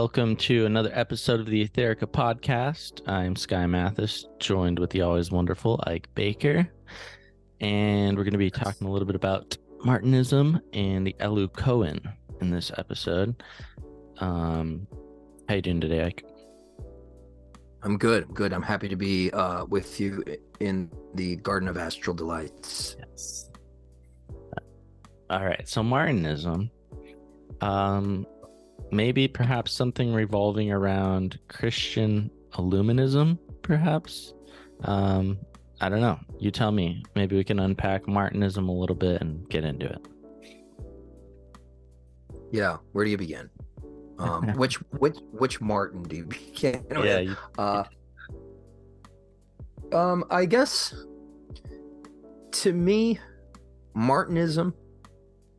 welcome to another episode of the Aetherica podcast. I'm Sky Mathis, joined with the always wonderful Ike Baker, and we're going to be talking a little bit about Martinism and the Elu Cohen in this episode. How you doing today, Ike? I'm good. I'm happy to be with you in the Garden of Astral Delights. Yes. All right. So Martinism, maybe perhaps something revolving around Christian Illuminism, perhaps. I don't know. You tell me. Maybe we can unpack Martinism a little bit and get into it. Yeah. Where do you begin? Which Martin do you begin? Yeah. I guess to me, Martinism,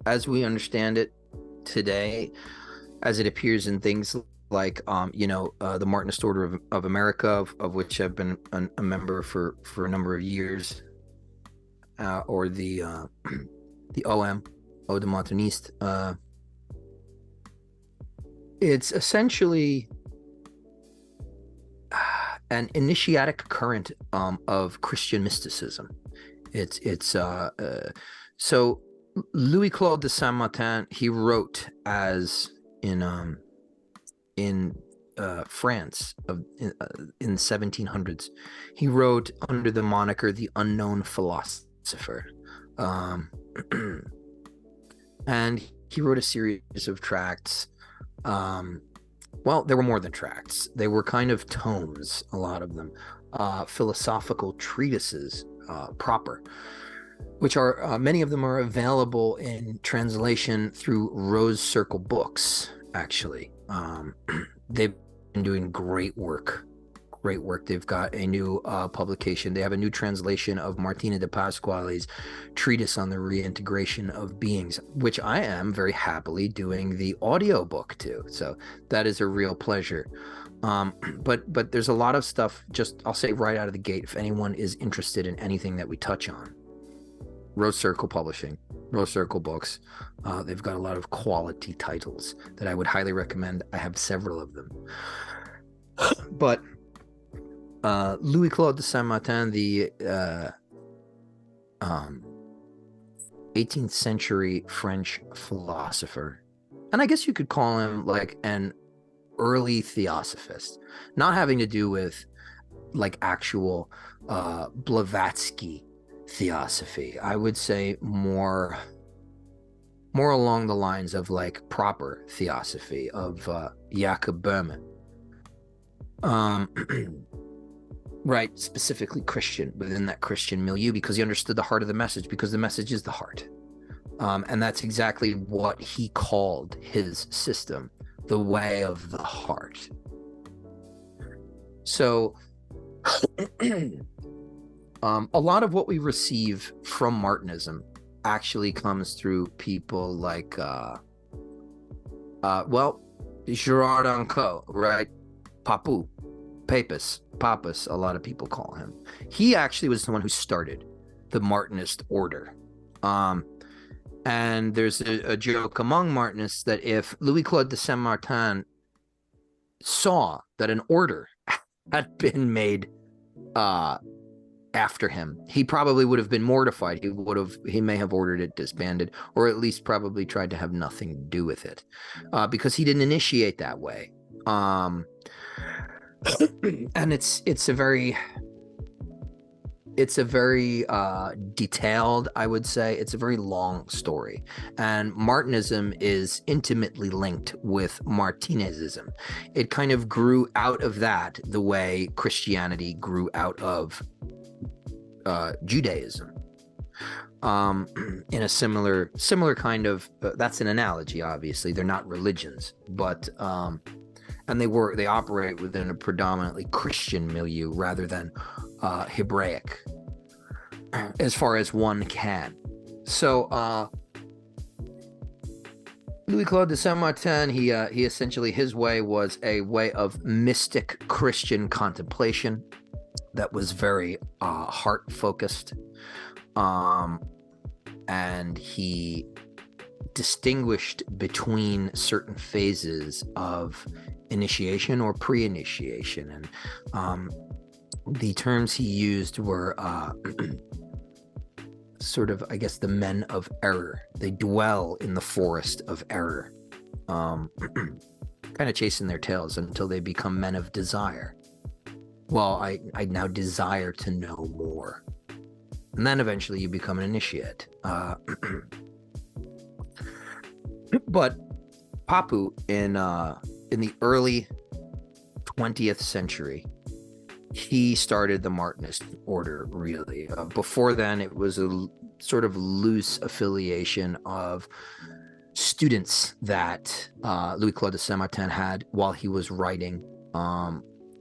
as we understand it today, as it appears in things like the Martinist Order of America, of which I've been a member for a number of years, or the OM, Eau de Martiniste. It's essentially an initiatic current of Christian mysticism. So Louis-Claude de Saint-Martin, he wrote as in France in the 1700s. He wrote under the moniker the Unknown Philosopher, and he wrote a series of tracts. Well, there were more than tracts. They were kind of tomes, a lot of them, philosophical treatises proper, which are many of them are available in translation through Rose Circle Books. Actually, they've been doing great work. They've got a new publication. They have a new translation of Martina de Pasqually's treatise on the reintegration of beings, which I am very happily doing the audio book to. So that is a real pleasure. But there's a lot of stuff, just I'll say right out of the gate, if anyone is interested in anything that we touch on. Rose Circle Publishing, Rose Circle Books. They've got a lot of quality titles that I would highly recommend. I have several of them. But Louis-Claude de Saint-Martin, the 18th century French philosopher, and I guess you could call him like an early theosophist, not having to do with like actual Blavatsky theosophy. I would say more along the lines of like proper theosophy of Jacob Boehme. Right, specifically Christian, within that Christian milieu, because he understood the heart of the message, because the message is the heart. And that's exactly what he called his system, the way of the heart. So a lot of what we receive from Martinism actually comes through people like, Gerard Anco, right? Papus, a lot of people call him. He actually was the one who started the Martinist Order. And there's a joke among Martinists that if Louis-Claude de Saint-Martin saw that an order had been made after him, he probably would have been mortified. He may have ordered it disbanded, or at least probably tried to have nothing to do with it, because he didn't initiate that way. And it's a very detailed, I would say. It's a very long story, and Martinism is intimately linked with Martinezism. It kind of grew out of that the way Christianity grew out of Judaism, in a similar kind of that's an analogy. Obviously they're not religions, but and they operate within a predominantly Christian milieu rather than Hebraic, as far as one can. So Louis-Claude de Saint-Martin, he essentially, his way was a way of mystic Christian contemplation that was very heart focused, and he distinguished between certain phases of initiation or pre-initiation, and the terms he used were sort of, I guess, the men of error. They dwell in the forest of error, kind of chasing their tails until they become men of desire. Well, I now desire to know more. And then eventually you become an initiate. But Papu in the early 20th century, he started the Martinist Order, really. Before then, it was a sort of loose affiliation of students that Louis-Claude de Saint-Martin had while he was writing,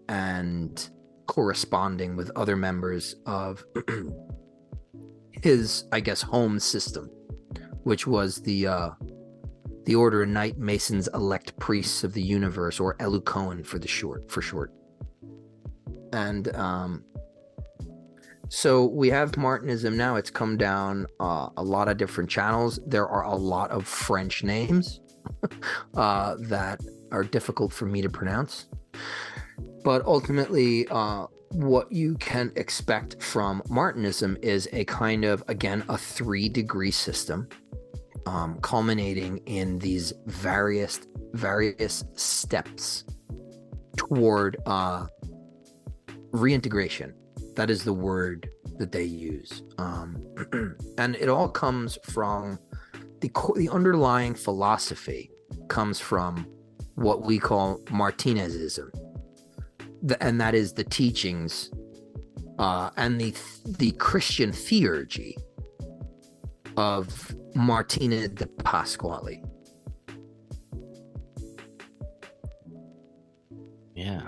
and corresponding with other members of his, I guess, home system, which was the Order of Knight Masons Elect Priests of the Universe, or Elu Cohen for short. And so we have Martinism now. It's come down a lot of different channels. There are a lot of French names that are difficult for me to pronounce. But ultimately, what you can expect from Martinism is a kind of, again, a 3-degree system, culminating in these various steps toward reintegration. That is the word that they use, and it all comes from the underlying philosophy comes from what we call Martinezism, and that is the teachings and the Christian theurgy of Martinez de Pasqually. Yeah.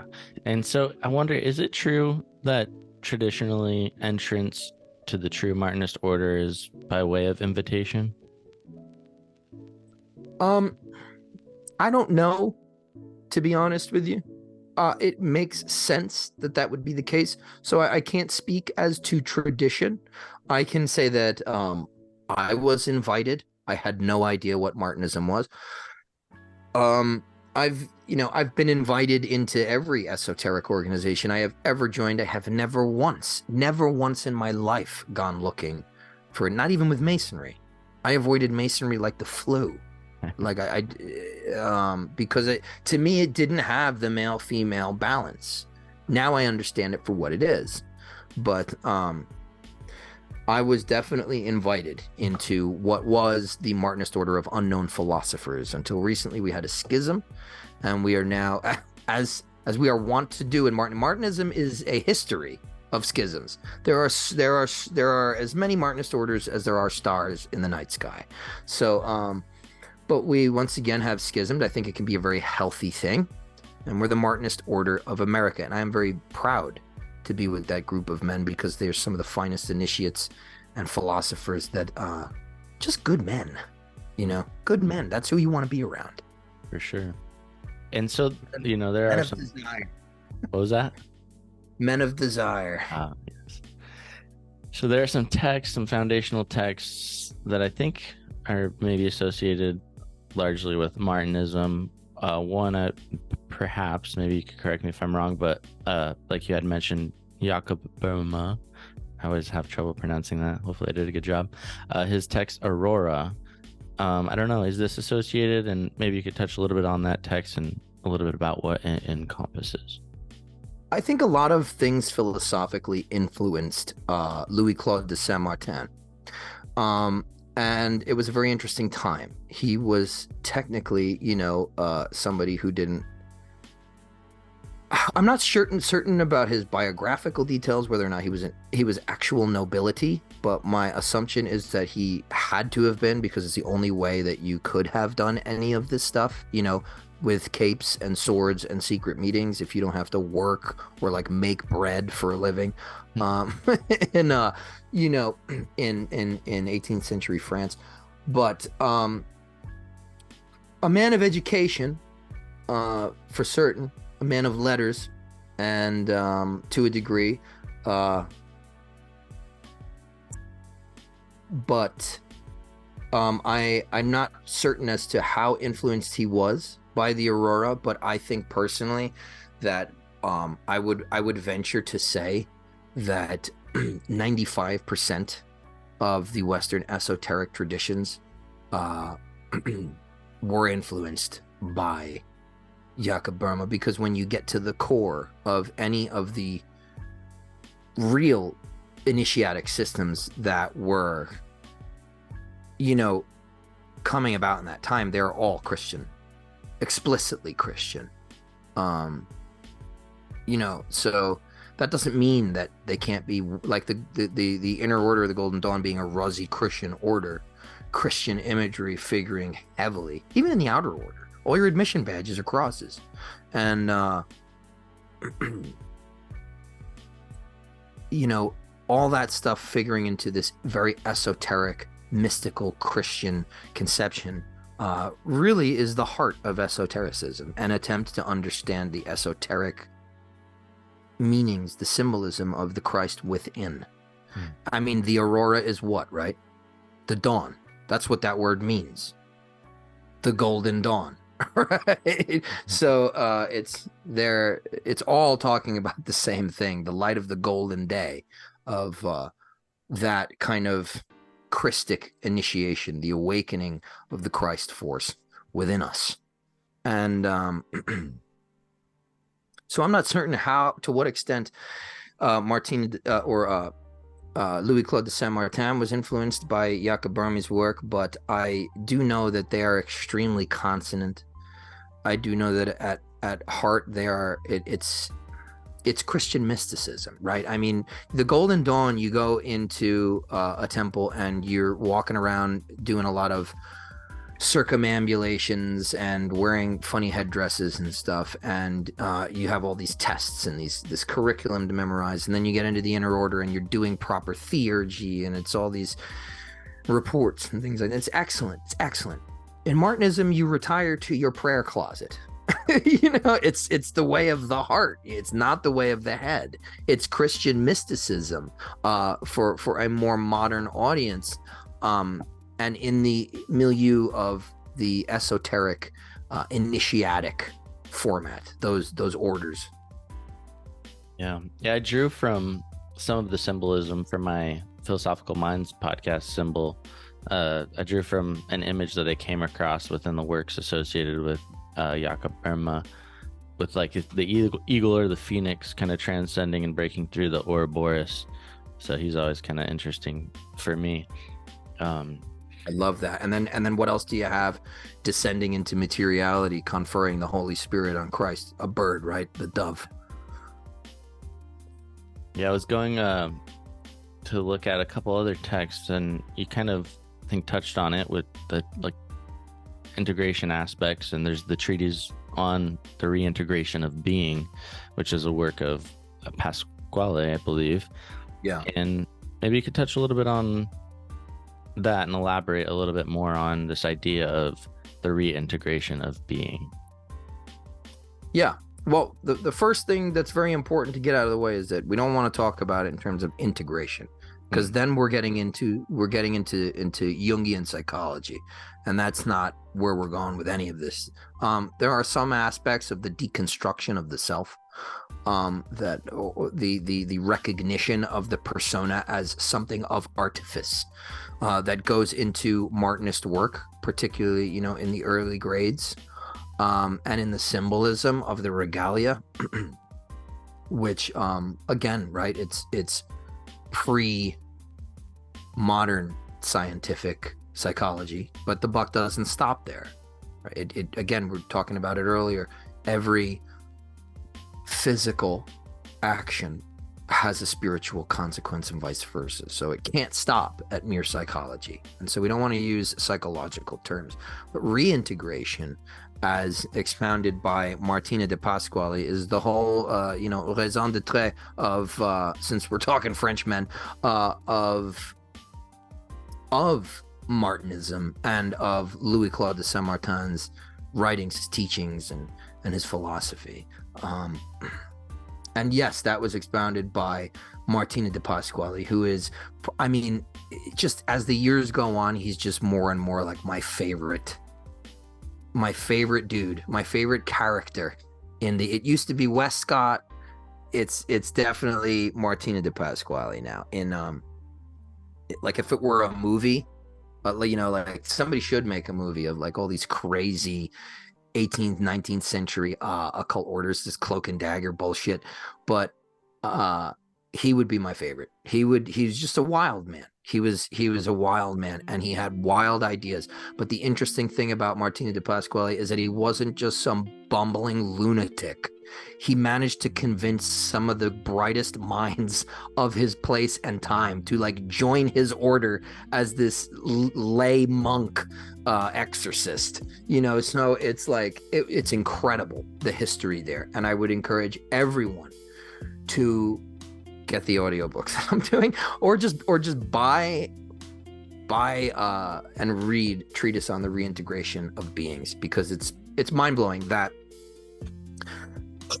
And so I wonder, is it true that traditionally entrance to the true Martinist order is by way of invitation? I don't know, to be honest with you. It makes sense that would be the case. So I can't speak as to tradition. I can say that I was invited. I had no idea what Martinism was. I've been invited into every esoteric organization I have ever joined. I have never once in my life gone looking for it, not even with Masonry. I avoided Masonry like the flu. Like because to me, it didn't have the male-female balance. Now I understand it for what it is. But I was definitely invited into what was the Martinist Order of Unknown Philosophers. Until recently, we had a schism, and we are now, as we are wont to do in Martinism, is a history of schisms. There are as many Martinist orders as there are stars in the night sky. So, but we once again have schismed. I think it can be a very healthy thing, and we're the Martinist Order of America, and I am very proud to be with that group of men, because they're some of the finest initiates and philosophers that just good men, good men. That's who you want to be around. For sure. And so, there are some... Desire. What was that? Men of desire. Ah, yes. So there are some texts, some foundational texts that I think are maybe associated largely with Martinism. One, perhaps, maybe you could correct me if I'm wrong, but like you had mentioned, Jakob Boehme. I always have trouble pronouncing that. Hopefully I did a good job. His text, Aurora. I don't know, is this associated? And maybe you could touch a little bit on that text and a little bit about what it encompasses. I think a lot of things philosophically influenced Louis-Claude de Saint-Martin. And it was a very interesting time. He was technically, somebody who didn't... I'm not certain about his biographical details, whether or not he was actual nobility, but my assumption is that he had to have been, because it's the only way that you could have done any of this stuff, with capes and swords and secret meetings, if you don't have to work or like make bread for a living. In 18th century France. But a man of education, for certain, a man of letters, and to a degree, but I'm not certain as to how influenced he was by the Aurora, but I think personally that I would venture to say that 95% of the Western esoteric traditions were influenced by Jakob Boehme, because when you get to the core of any of the real initiatic systems that were, coming about in that time, they're all Christian, explicitly Christian. So that doesn't mean that they can't be like the Inner Order of the Golden Dawn being a rosy Christian order, Christian imagery figuring heavily, even in the Outer Order. All your admission badges are crosses. And, all that stuff figuring into this very esoteric, mystical Christian conception really is the heart of esotericism, an attempt to understand the esoteric meanings, the symbolism of the Christ within. I mean, the aurora is what, right? The dawn. That's what that word means. The golden dawn. Right? So it's all talking about the same thing, the light of the golden day of that kind of Christic initiation, the awakening of the Christ force within us. And so I'm not certain to what extent Martinez or Louis-Claude de Saint-Martin was influenced by Jakob Boehme's work, but I do know that they are extremely consonant. I do know that at heart they are it's Christian mysticism, right? I mean, the Golden Dawn, you go into a temple and you're walking around doing a lot of circumambulations and wearing funny headdresses and stuff, and you have all these tests and this curriculum to memorize, and then you get into the Inner Order and you're doing proper theurgy, and it's all these reports and things like that. It's excellent. In Martinism, you retire to your prayer closet. It's the way of the heart. It's not the way of the head. It's Christian mysticism for a more modern audience, and in the milieu of the esoteric initiatic format, those orders. Yeah, I drew from some of the symbolism from my Philosophical Minds podcast symbol. I drew from an image that I came across within the works associated with Jakob Boehme, with like the eagle or the phoenix kind of transcending and breaking through the Ouroboros. So he's always kind of interesting for me. I love that. And then what else do you have? Descending into materiality, conferring the Holy Spirit on Christ, a bird, right? The dove. Yeah, I was going to look at a couple other texts, and you kind of, I think, touched on it with the integration aspects, and there's the treatise on the reintegration of being, which is a work of Pasqually, I believe. Yeah. And maybe you could touch a little bit on that and elaborate a little bit more on this idea of the reintegration of being. Yeah. Well, the first thing that's very important to get out of the way is that we don't want to talk about it in terms of integration, because then we're getting into Jungian psychology, and that's not where we're going with any of this. There are some aspects of the deconstruction of the self, that the recognition of the persona as something of artifice, that goes into Martinist work, particularly in the early grades, and in the symbolism of the regalia, which again, right, it's pre-modern scientific psychology, but the buck doesn't stop there, right? It again, we're talking about it earlier, every physical action has a spiritual consequence and vice versa, so it can't stop at mere psychology. And so we don't want to use psychological terms, but reintegration, as expounded by Martinez de Pasqually, is the whole raison d'être of, since we're talking Frenchmen, of Martinism and of Louis-Claude de Saint-Martin's writings, his teachings, and his philosophy. And yes, that was expounded by Martina de Pasqually, who is, I mean, just as the years go on, he's just more and more like my favorite dude, my favorite character in the, it used to be Westcott. It's definitely Martina de Pasqually now. In like if it were a movie, you know, like somebody should make a movie of like all these crazy 18th, 19th century occult orders, this cloak and dagger bullshit. But he would be my favorite. He's just a wild man. He was a wild man, and he had wild ideas. But the interesting thing about Martina de Pasqually is that he wasn't just some bumbling lunatic. He managed to convince some of the brightest minds of his place and time to like join his order as this lay monk exorcist, you know. So it's like it's incredible, the history there. And I would encourage everyone to get the audiobooks that I'm doing, or just buy and read Treatise on the Reintegration of Beings, because it's mind-blowing. That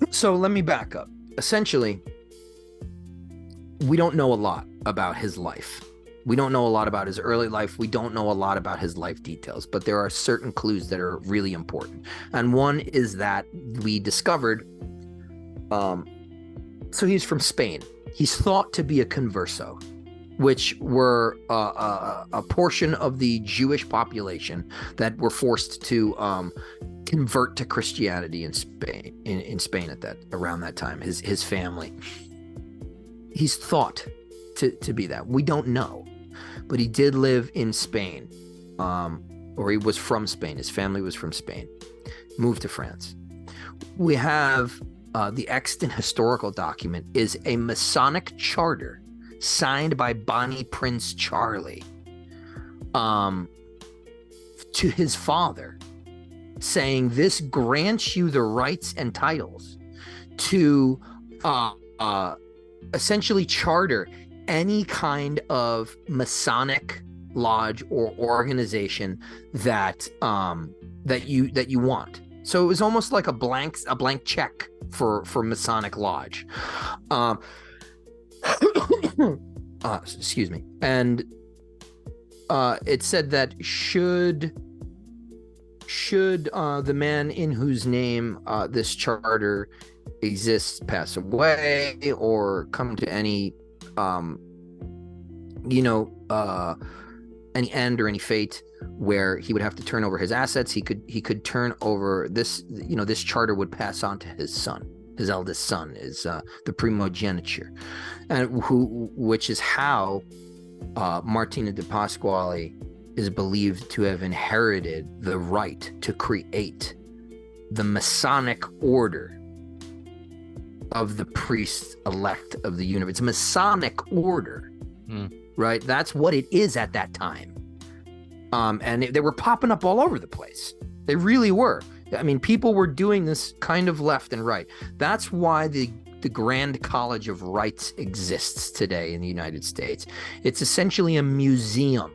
so let me back up. Essentially, we don't know a lot about his life. We don't know a lot about his early life. We don't know a lot about his life details, but there are certain clues that are really important. And one is that we discovered, so he's from Spain. He's thought to be a converso, which were a portion of the Jewish population that were forced to convert to Christianity in Spain. In Spain around that time, his family. He's thought to be that. We don't know, but he did live in Spain, or he was from Spain. His family was from Spain, moved to France. We have the extant historical document is a Masonic charter signed by Bonnie Prince Charlie to his father, saying this grants you the rights and titles to essentially charter any kind of Masonic lodge or organization that you want. So it was almost like a blank check for Masonic lodge. Excuse me. And it said that should the man in whose name this charter exists pass away or come to any any end or any fate where he would have to turn over his assets, he could turn over this, this charter would pass on to his son. His eldest son is the primogeniture, and which is how Martina de Pasqually is believed to have inherited the right to create the Masonic order of the priests elect of the universe. It's a Masonic order, right? That's what it is at that time. And they were popping up all over the place. They really were. I mean, people were doing this kind of left and right. That's why the Grand College of Rites exists today in the United States. It's essentially a museum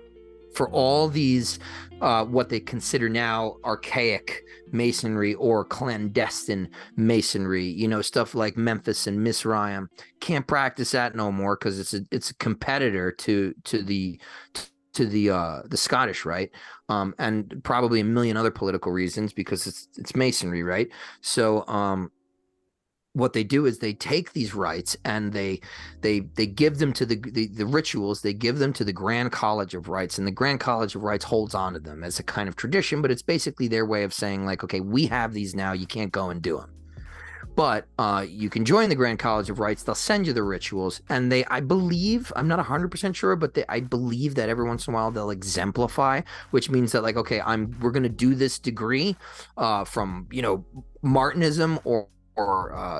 for all these what they consider now archaic masonry or clandestine masonry, stuff like Memphis and Mizraim. Can't practice that no more because it's a competitor to the Scottish Rite, and probably a million other political reasons because it's masonry, right? So what they do is they take these rites and they give them to the rituals, they give them to the Grand College of Rites, and the Grand College of Rites holds on to them as a kind of tradition, but it's basically their way of saying like, okay, we have these now, you can't go and do them. But you can join the Grand College of Rites. They'll send you the rituals, and I believe, I'm not 100% sure, but I believe that every once in a while they'll exemplify, which means that like, okay, we're going to do this degree from Martinism or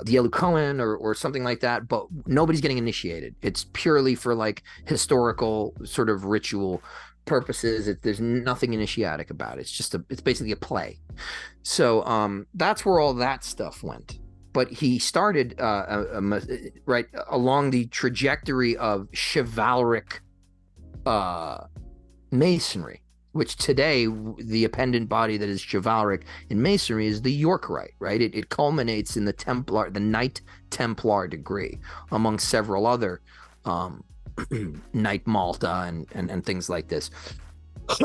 the Elu Cohen or something like that, but nobody's getting initiated. It's purely for like historical sort of ritual purposes. There's nothing initiatic about it. It's basically a play. So that's where all that stuff went. But he started right along the trajectory of chivalric masonry. which today the appendant body that is chivalric in Masonry is the York Rite, right? It culminates in the Knight Templar degree, among several other Knight Malta and things like this.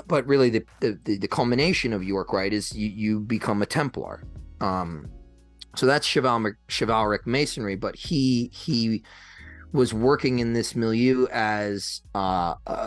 But really, the culmination of York Rite is you become a Templar. So that's chivalric Masonry, but he was working in this milieu as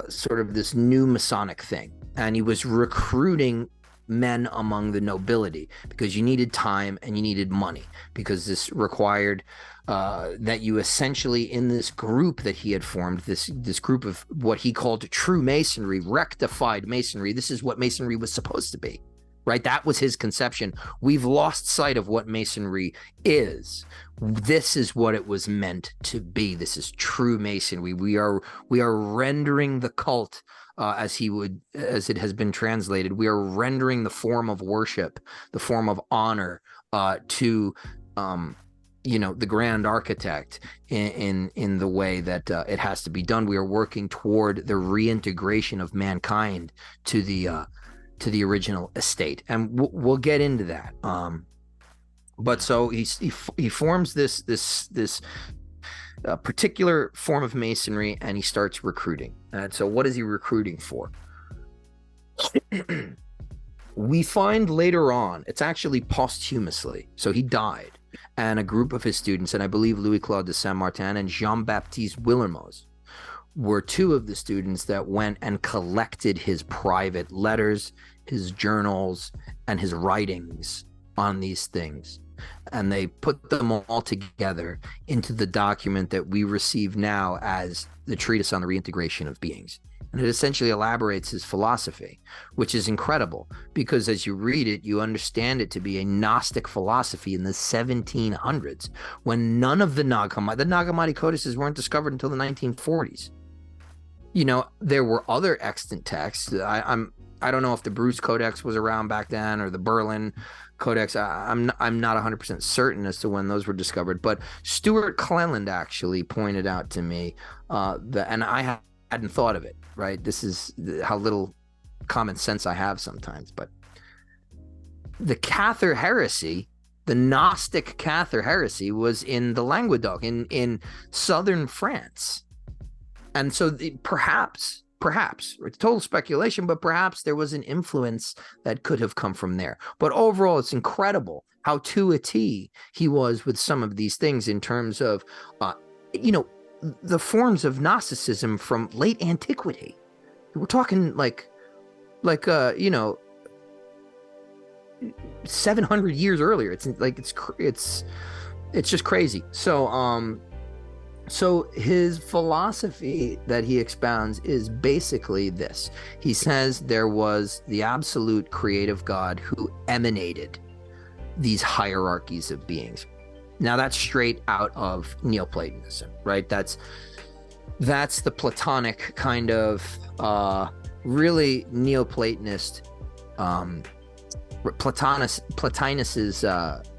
sort of this new Masonic thing, and he was recruiting men among the nobility because you needed time and you needed money, because this required that you essentially, in this group that he had formed, this group of what he called true Masonry, rectified Masonry. This is what Masonry was supposed to be. Right? That was his conception. We've lost sight of what Masonry is. This is what it was meant to be. This is true Masonry. We are rendering the cult, as it has been translated. We are rendering the form of worship, the form of honor, to the grand architect in the way that it has to be done. We are working toward the reintegration of mankind to the original estate, and we'll get into that. But so he forms this particular form of Masonry, and he starts recruiting. And so what is he recruiting for? We find later on, it's actually posthumously. So he died, and a group of his students, and I believe Louis-Claude de Saint-Martin and Jean-Baptiste Willermoz, were two of the students that went and collected his private letters, his journals, and his writings on these things. And they put them all together into the document that we receive now as the Treatise on the Reintegration of Beings. And it essentially elaborates his philosophy, which is incredible, because as you read it, you understand it to be a Gnostic philosophy in the 1700s, when none of the Nag Hammadi codices weren't discovered until the 1940s. There were other extant texts. I don't know if the Bruce Codex was around back then, or the Berlin Codex. I'm not 100% certain as to when those were discovered. But Stuart Cleland actually pointed out to me and I hadn't thought of it. Right, this is how little common sense I have sometimes. But the Cathar heresy, the Gnostic Cathar heresy, was in the Languedoc, in southern France. And so perhaps, it's total speculation, but perhaps there was an influence that could have come from there. But overall, it's incredible how to a T he was with some of these things in terms of, the forms of Gnosticism from late antiquity. We're talking like 700 years earlier. It's just crazy. So his philosophy that he expounds is basically this. He says there was the absolute creative God who emanated these hierarchies of beings. Now that's straight out of Neoplatonism, right? That's the Platonic kind of really Neoplatonist, Plotinus's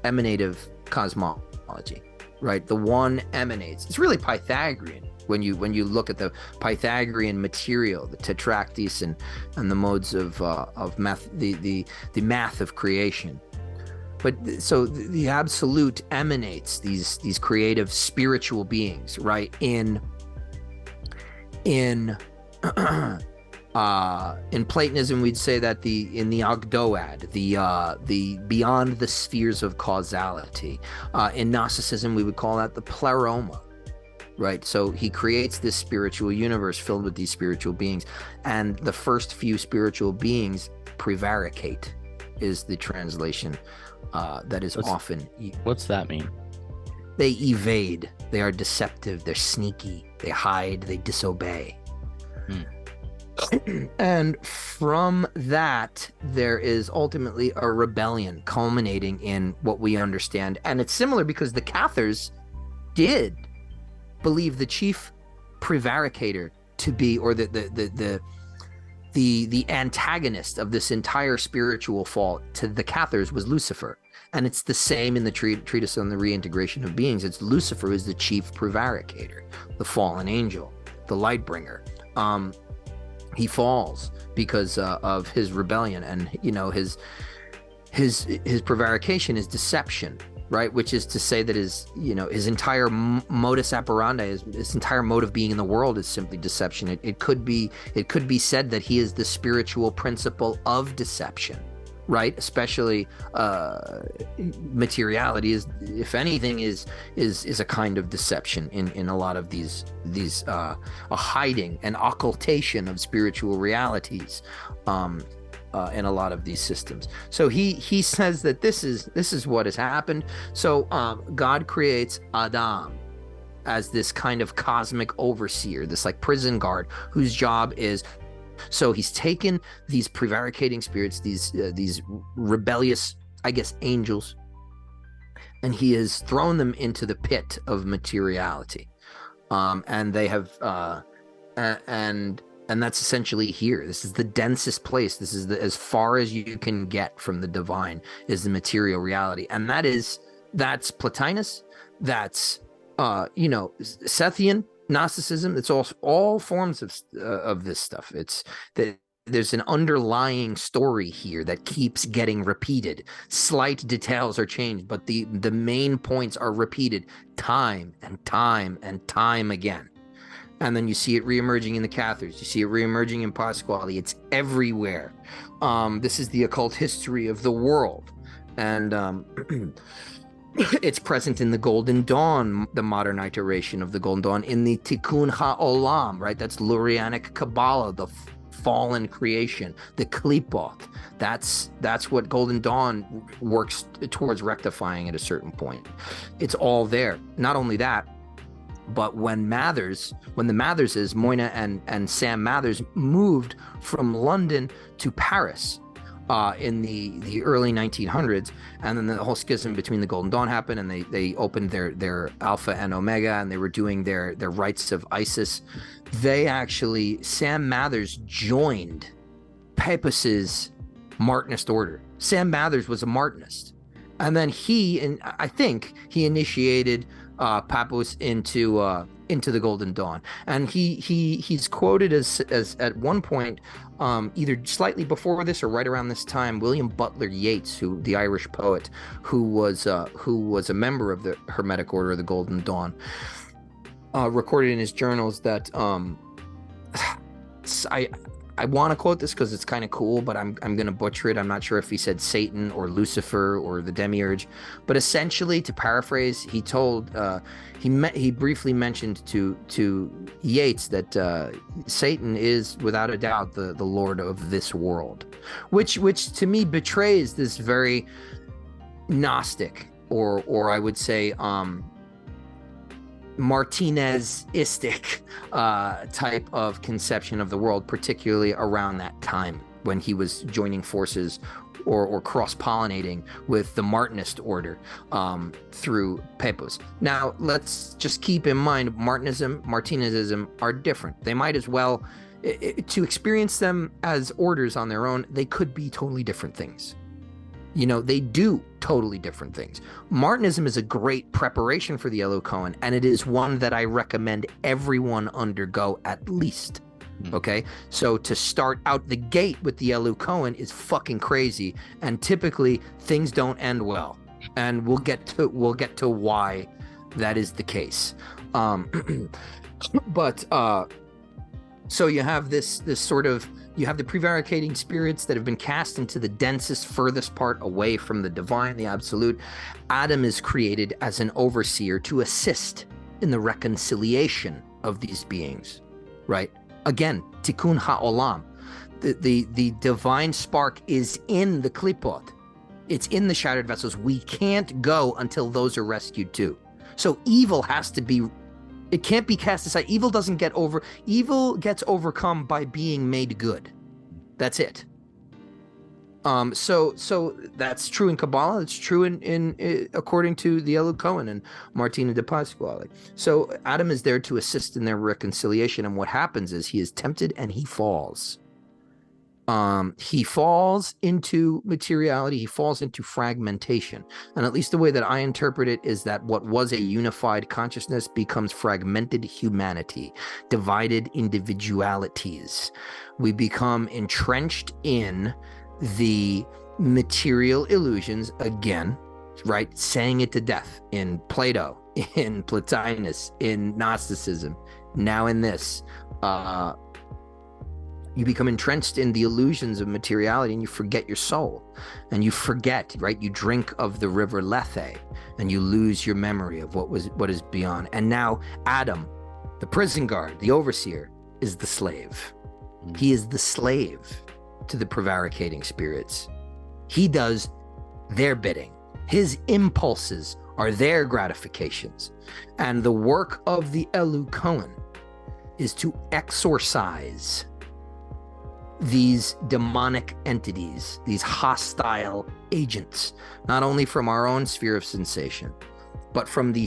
emanative cosmology. Right, the one emanates. It's really Pythagorean when you look at the Pythagorean material, the tetractys and the modes of math, the math of creation. But so the absolute emanates these creative spiritual beings, right? In Platonism, we'd say that in the Ogdoad, the beyond the spheres of causality. In Gnosticism, we would call that the pleroma, right? So he creates this spiritual universe filled with these spiritual beings, and the first few spiritual beings prevaricate, is the translation that is often. What's that mean? They evade. They are deceptive. They're sneaky. They hide. They disobey. And from that, there is ultimately a rebellion culminating in what we understand. And it's similar because the Cathars did believe the chief prevaricator to be, or the antagonist of this entire spiritual fall to the Cathars was Lucifer. And it's the same in the treatise on the reintegration of beings. It's Lucifer who is the chief prevaricator, the fallen angel, the light bringer. He falls because of his rebellion, and his prevarication is deception, right? Which is to say that his entire modus operandi, his entire mode of being in the world is simply deception. It could be said that he is the spiritual principle of deception, right? Especially materiality is, if anything, is a kind of deception in a lot of these a hiding and occultation of spiritual realities. In a lot of these systems. So he says that this is what has happened. So God creates Adam as this kind of cosmic overseer, this like prison guard whose job is, so he's taken these prevaricating spirits, these rebellious, I guess, angels, and he has thrown them into the pit of materiality. And they have and that's essentially here. This is the densest place. This is as far as you can get from the divine is the material reality. And that's Plotinus. That's, Sethian Gnosticism. It's all forms of this stuff. It's that there's an underlying story here that keeps getting repeated. Slight details are changed, but the main points are repeated time and time and time again. And then you see it reemerging in the Cathars. You see it reemerging in Pasqually. It's everywhere. This is the occult history of the world. And it's present in the Golden Dawn, the modern iteration of the Golden Dawn, in the Tikkun HaOlam, right? That's Lurianic Kabbalah, the fallen creation, the Klipot. That's what Golden Dawn works towards rectifying at a certain point. It's all there. Not only that, but when the Matherses, Moyna and Sam Mathers, moved from London to Paris in the early 1900s, and then the whole schism between the Golden Dawn happened, and they opened their Alpha and Omega, and they were doing their rites of Isis. Sam Mathers joined Papus's Martinist order. Sam Mathers was a Martinist, and then I think he initiated Papus into the Golden Dawn, and he's quoted as at one point, either slightly before this or right around this time, William Butler Yeats, the Irish poet, who was a member of the Hermetic Order of the Golden Dawn, recorded in his journals that I want to quote this because it's kind of cool, but I'm going to butcher it. I'm not sure if he said Satan or Lucifer or the Demiurge, but essentially, to paraphrase, he told he briefly mentioned to Yeats that Satan is without a doubt the Lord of this world, which to me betrays this very Gnostic or I would say Martinezistic type of conception of the world, particularly around that time when he was joining forces or cross-pollinating with the Martinist order through Papus. Now, let's just keep in mind Martinism, Martinezism are different. They might as well, to experience them as orders on their own, they could be totally different things. They do totally different things. Martinism is a great preparation for the Elu Cohen, and it is one that I recommend everyone undergo at least. Okay, so to start out the gate with the Elu Cohen is fucking crazy, and typically things don't end well, and we'll get to why that is the case. But so you have this sort of. You have the prevaricating spirits that have been cast into the densest, furthest part away from the divine, the absolute. Adam is created as an overseer to assist in the reconciliation of these beings, right? Again, Tikkun HaOlam. The divine spark is in the Klipot. It's in the shattered vessels. We can't go until those are rescued too. So evil has to be... It can't be cast aside. Evil gets overcome by being made good. That's it. So that's true in Kabbalah. It's true in according to the Elu Cohen and Martina de Pasqually. So Adam is there to assist in their reconciliation, and what happens is he is tempted and he falls. He falls into materiality, he falls into fragmentation. And at least the way that I interpret it is that what was a unified consciousness becomes fragmented humanity, divided individualities. We become entrenched in the material illusions again, right? Saying it to death in Plato, in Plotinus, in Gnosticism, now in this. You become entrenched in the illusions of materiality, and you forget your soul, and you forget, right? You drink of the river Lethe, and you lose your memory of what is beyond. And now Adam, the prison guard, the overseer, is the slave. He is the slave to the prevaricating spirits. He does their bidding. His impulses are their gratifications. And the work of the Elu Cohen is to exorcise these demonic entities, these hostile agents, not only from our own sphere of sensation, but from the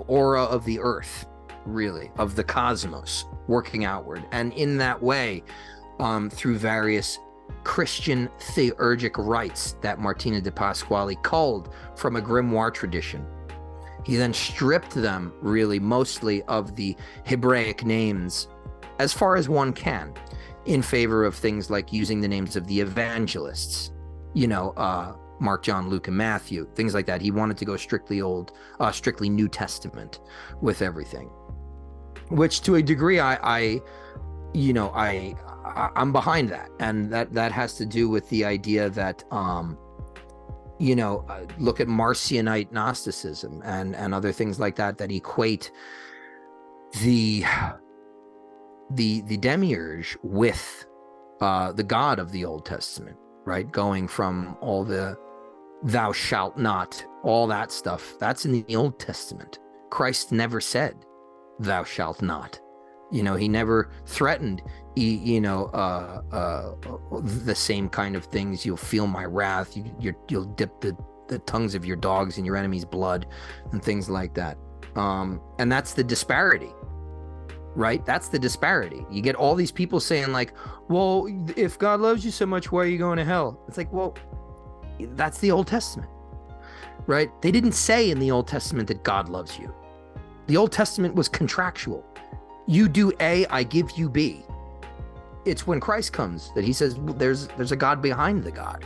aura of the earth, really, of the cosmos, working outward. And in that way, through various Christian theurgic rites that Martinez de Pasqually culled from a grimoire tradition. He then stripped them, really, mostly of the Hebraic names, as far as one can, in favor of things like using the names of the evangelists, Mark, John, Luke, and Matthew, things like that. He wanted to go strictly New Testament with everything, which to a degree I'm behind that. And that has to do with the idea that, look at Marcionite Gnosticism and other things like that equate the demiurge with the God of the Old Testament, right? Going from all the thou shalt not, all that stuff, that's in the Old Testament. Christ never said thou shalt not. He never threatened, the same kind of things. You'll feel my wrath. You'll dip the tongues of your dogs in your enemy's blood and things like that. And that's the disparity. Right? That's the disparity. You get all these people saying like, well, if God loves you so much, why are you going to hell? It's like, well, that's the Old Testament, right? They didn't say in the Old Testament that God loves you. The Old Testament was contractual. You do A, I give you B. It's when Christ comes that he says, well, there's a God behind the God.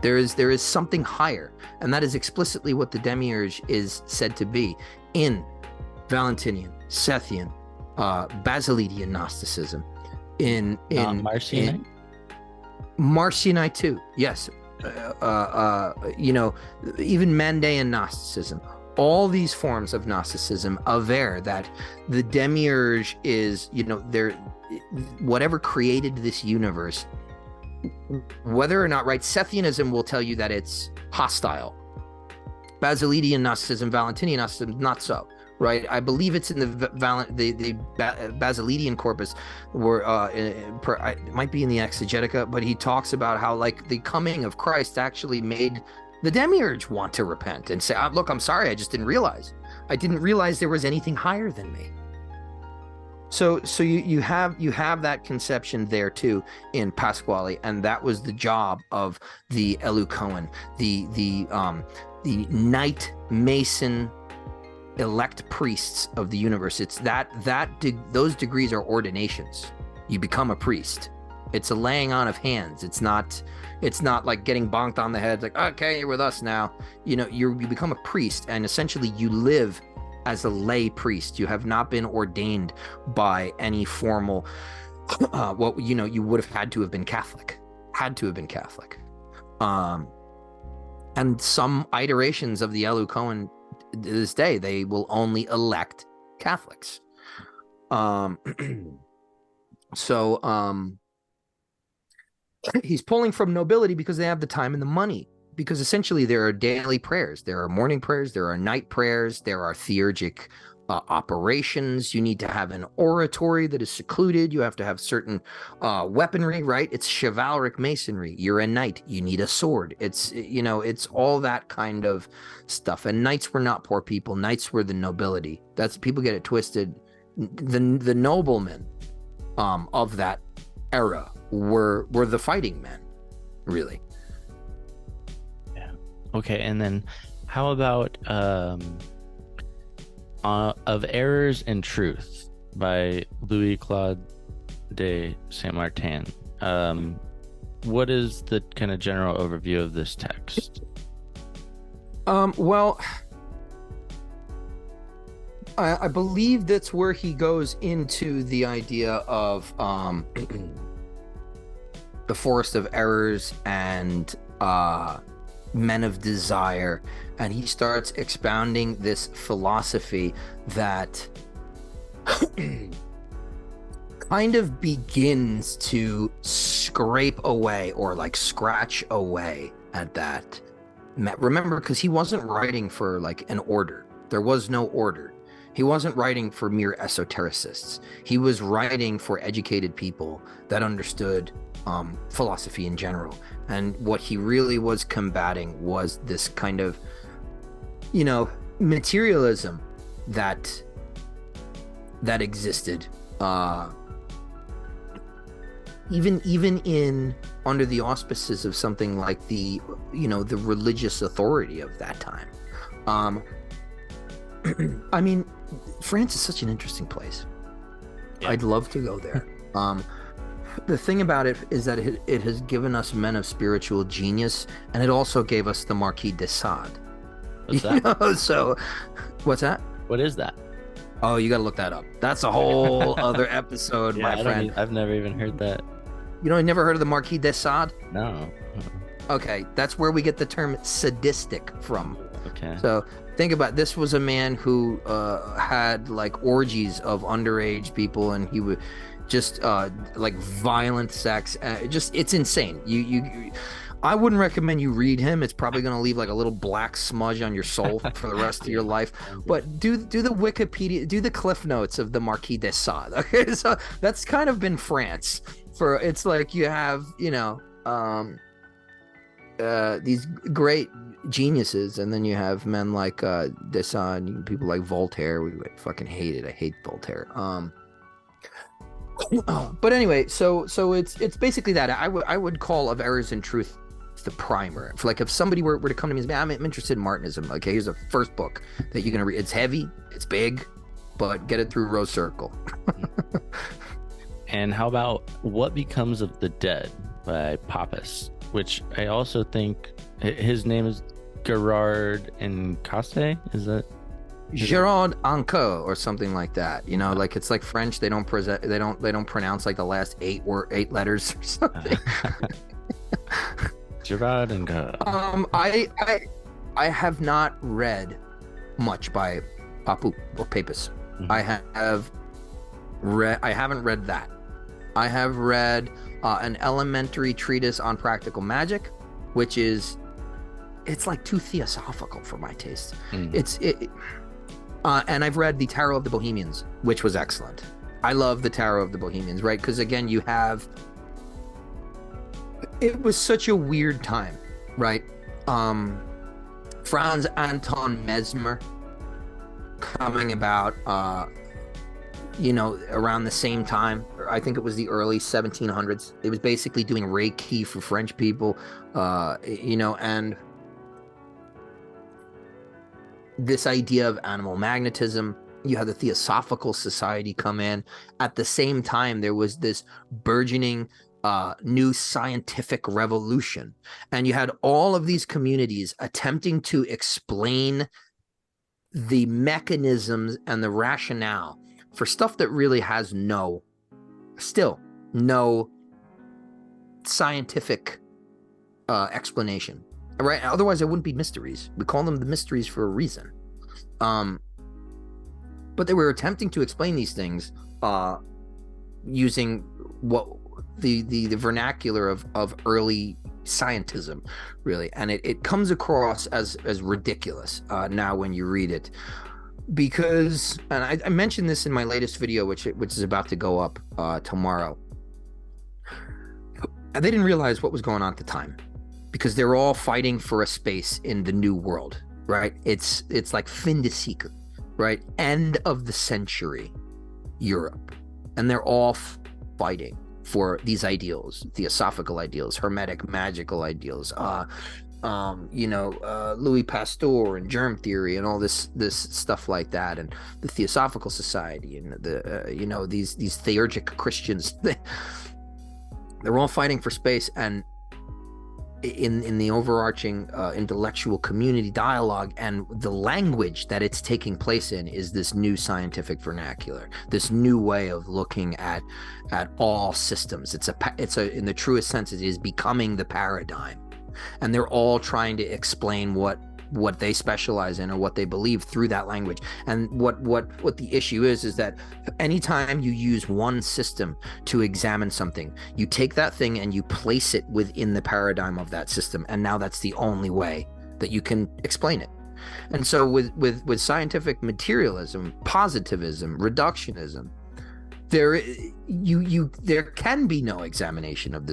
There is something higher. And that is explicitly what the demiurge is said to be in Valentinian, Sethian, Basilidian Gnosticism, in Marcionite? Marcionite too, yes. Even Mandaean Gnosticism, all these forms of Gnosticism aver that the demiurge is, whatever created this universe, whether or not, right, Sethianism will tell you that it's hostile. Basilidian Gnosticism, Valentinian Gnosticism, not so. Right, I believe it's in the Basilidian corpus, where it might be in the Exegetica, but he talks about how like the coming of Christ actually made the demiurge want to repent and say, "Look, I'm sorry, I just didn't realize. I didn't realize there was anything higher than me." So you have that conception there too in Pasqually, and that was the job of the Elu Cohen, the Knight Mason elect priests of the universe. It's those degrees are ordinations. You become a priest. It's a laying on of hands. It's not like getting bonked on the head like, okay, you're with us now. You become a priest, and essentially you live as a lay priest. You have not been ordained by any formal you would have had to have been Catholic. And some iterations of the Elu Cohen to this day, they will only elect Catholics. He's pulling from nobility because they have the time and the money, because essentially there are daily prayers, there are morning prayers, there are night prayers, there are theurgic operations. You need to have an oratory that is secluded. You have to have certain weaponry, right? It's chivalric masonry. You're a knight. You need a sword. It's all that kind of stuff. And knights were not poor people. Knights were the nobility. That's, people get it twisted. The noblemen of that era were the fighting men, really. Yeah. Okay, and then how about Of Errors and Truth by Louis-Claude de Saint-Martin? What is the kind of general overview of this text? Well, I believe that's where he goes into the idea of the forest of errors and men of desire, and he starts expounding this philosophy that kind of begins to scrape away or like scratch away at that. Remember, because he wasn't writing for like an order. There was no order. He wasn't writing for mere esotericists. He was writing for educated people that understood philosophy in general. And what he really was combating was this kind of, materialism that existed, even in under the auspices of something like the religious authority of that time. I mean, France is such an interesting place. Yeah. I'd love to go there. The thing about it is that it has given us men of spiritual genius, and it also gave us the Marquis de Sade. What's that? So, what's that? What is that? Oh, you got to look that up. That's a whole other episode, my friend. I've never even heard that. You never heard of the Marquis de Sade? No. Okay, that's where we get the term sadistic from. Okay. So think about this was a man who had like orgies of underage people, and he would just like violent sex. It's insane. I wouldn't recommend you read him. It's probably going to leave like a little black smudge on your soul for the rest of your life. But do the Wikipedia, do the Cliff Notes of the Marquis de Sade. Okay, so that's kind of been France. It's like you have these great geniuses, and then you have men like de Sade, people like Voltaire. We fucking hate it. I hate Voltaire. But anyway, so it's basically that. I would call Of Errors and Truth the primer. For like, if somebody were to come to me and say, I'm interested in Martinism, okay, here's the first book that you're gonna read. It's heavy, it's big, but get it through Rose Circle. And how about What Becomes of the Dead by Pappas, which I also think his name is Gerard Encasse. Is that Gerard Anco or something like that? Like it's like French. They don't pronounce like the last eight letters or something. Gerard Anco. I have not read much by Papu or Pappas. Mm-hmm. I haven't read that. I have read an elementary treatise on practical magic, which it's like too theosophical for my taste. And I've read the Tarot of the Bohemians, which was excellent. I love the Tarot of the Bohemians, right? Because again, it was such a weird time, right? Franz Anton Mesmer coming about, around the same time. I think it was the early 1700s. It was basically doing Reiki for French people, and this idea of animal magnetism. You had the Theosophical Society come in. At the same time, there was this burgeoning new scientific revolution. And you had all of these communities attempting to explain the mechanisms and the rationale for stuff that really has no scientific explanation. Right? Otherwise, it wouldn't be mysteries. We call them the mysteries for a reason. But they were attempting to explain these things using what the vernacular of early scientism, really, and it comes across as ridiculous now when you read it, because, and I mentioned this in my latest video, which is about to go up tomorrow. They didn't realize what was going on at the time, because they're all fighting for a space in the new world, right? It's like fin de siècle, right? End of the century Europe, and they're all fighting. for these ideals, theosophical ideals, hermetic magical ideals, Louis Pasteur and germ theory and all this stuff like that, and the Theosophical Society and the these theurgic Christians. They're all fighting for space, and in the overarching intellectual community dialogue, and the language that it's taking place in is this new scientific vernacular, this new way of looking at all systems. It's a in the truest sense, it is becoming the paradigm, and they're all trying to explain what they specialize in or what they believe through that language. And what the issue is that anytime you use one system to examine something, you take that thing and you place it within the paradigm of that system, and now that's the only way that you can explain it. And so with scientific materialism, positivism, reductionism, there can be no examination of the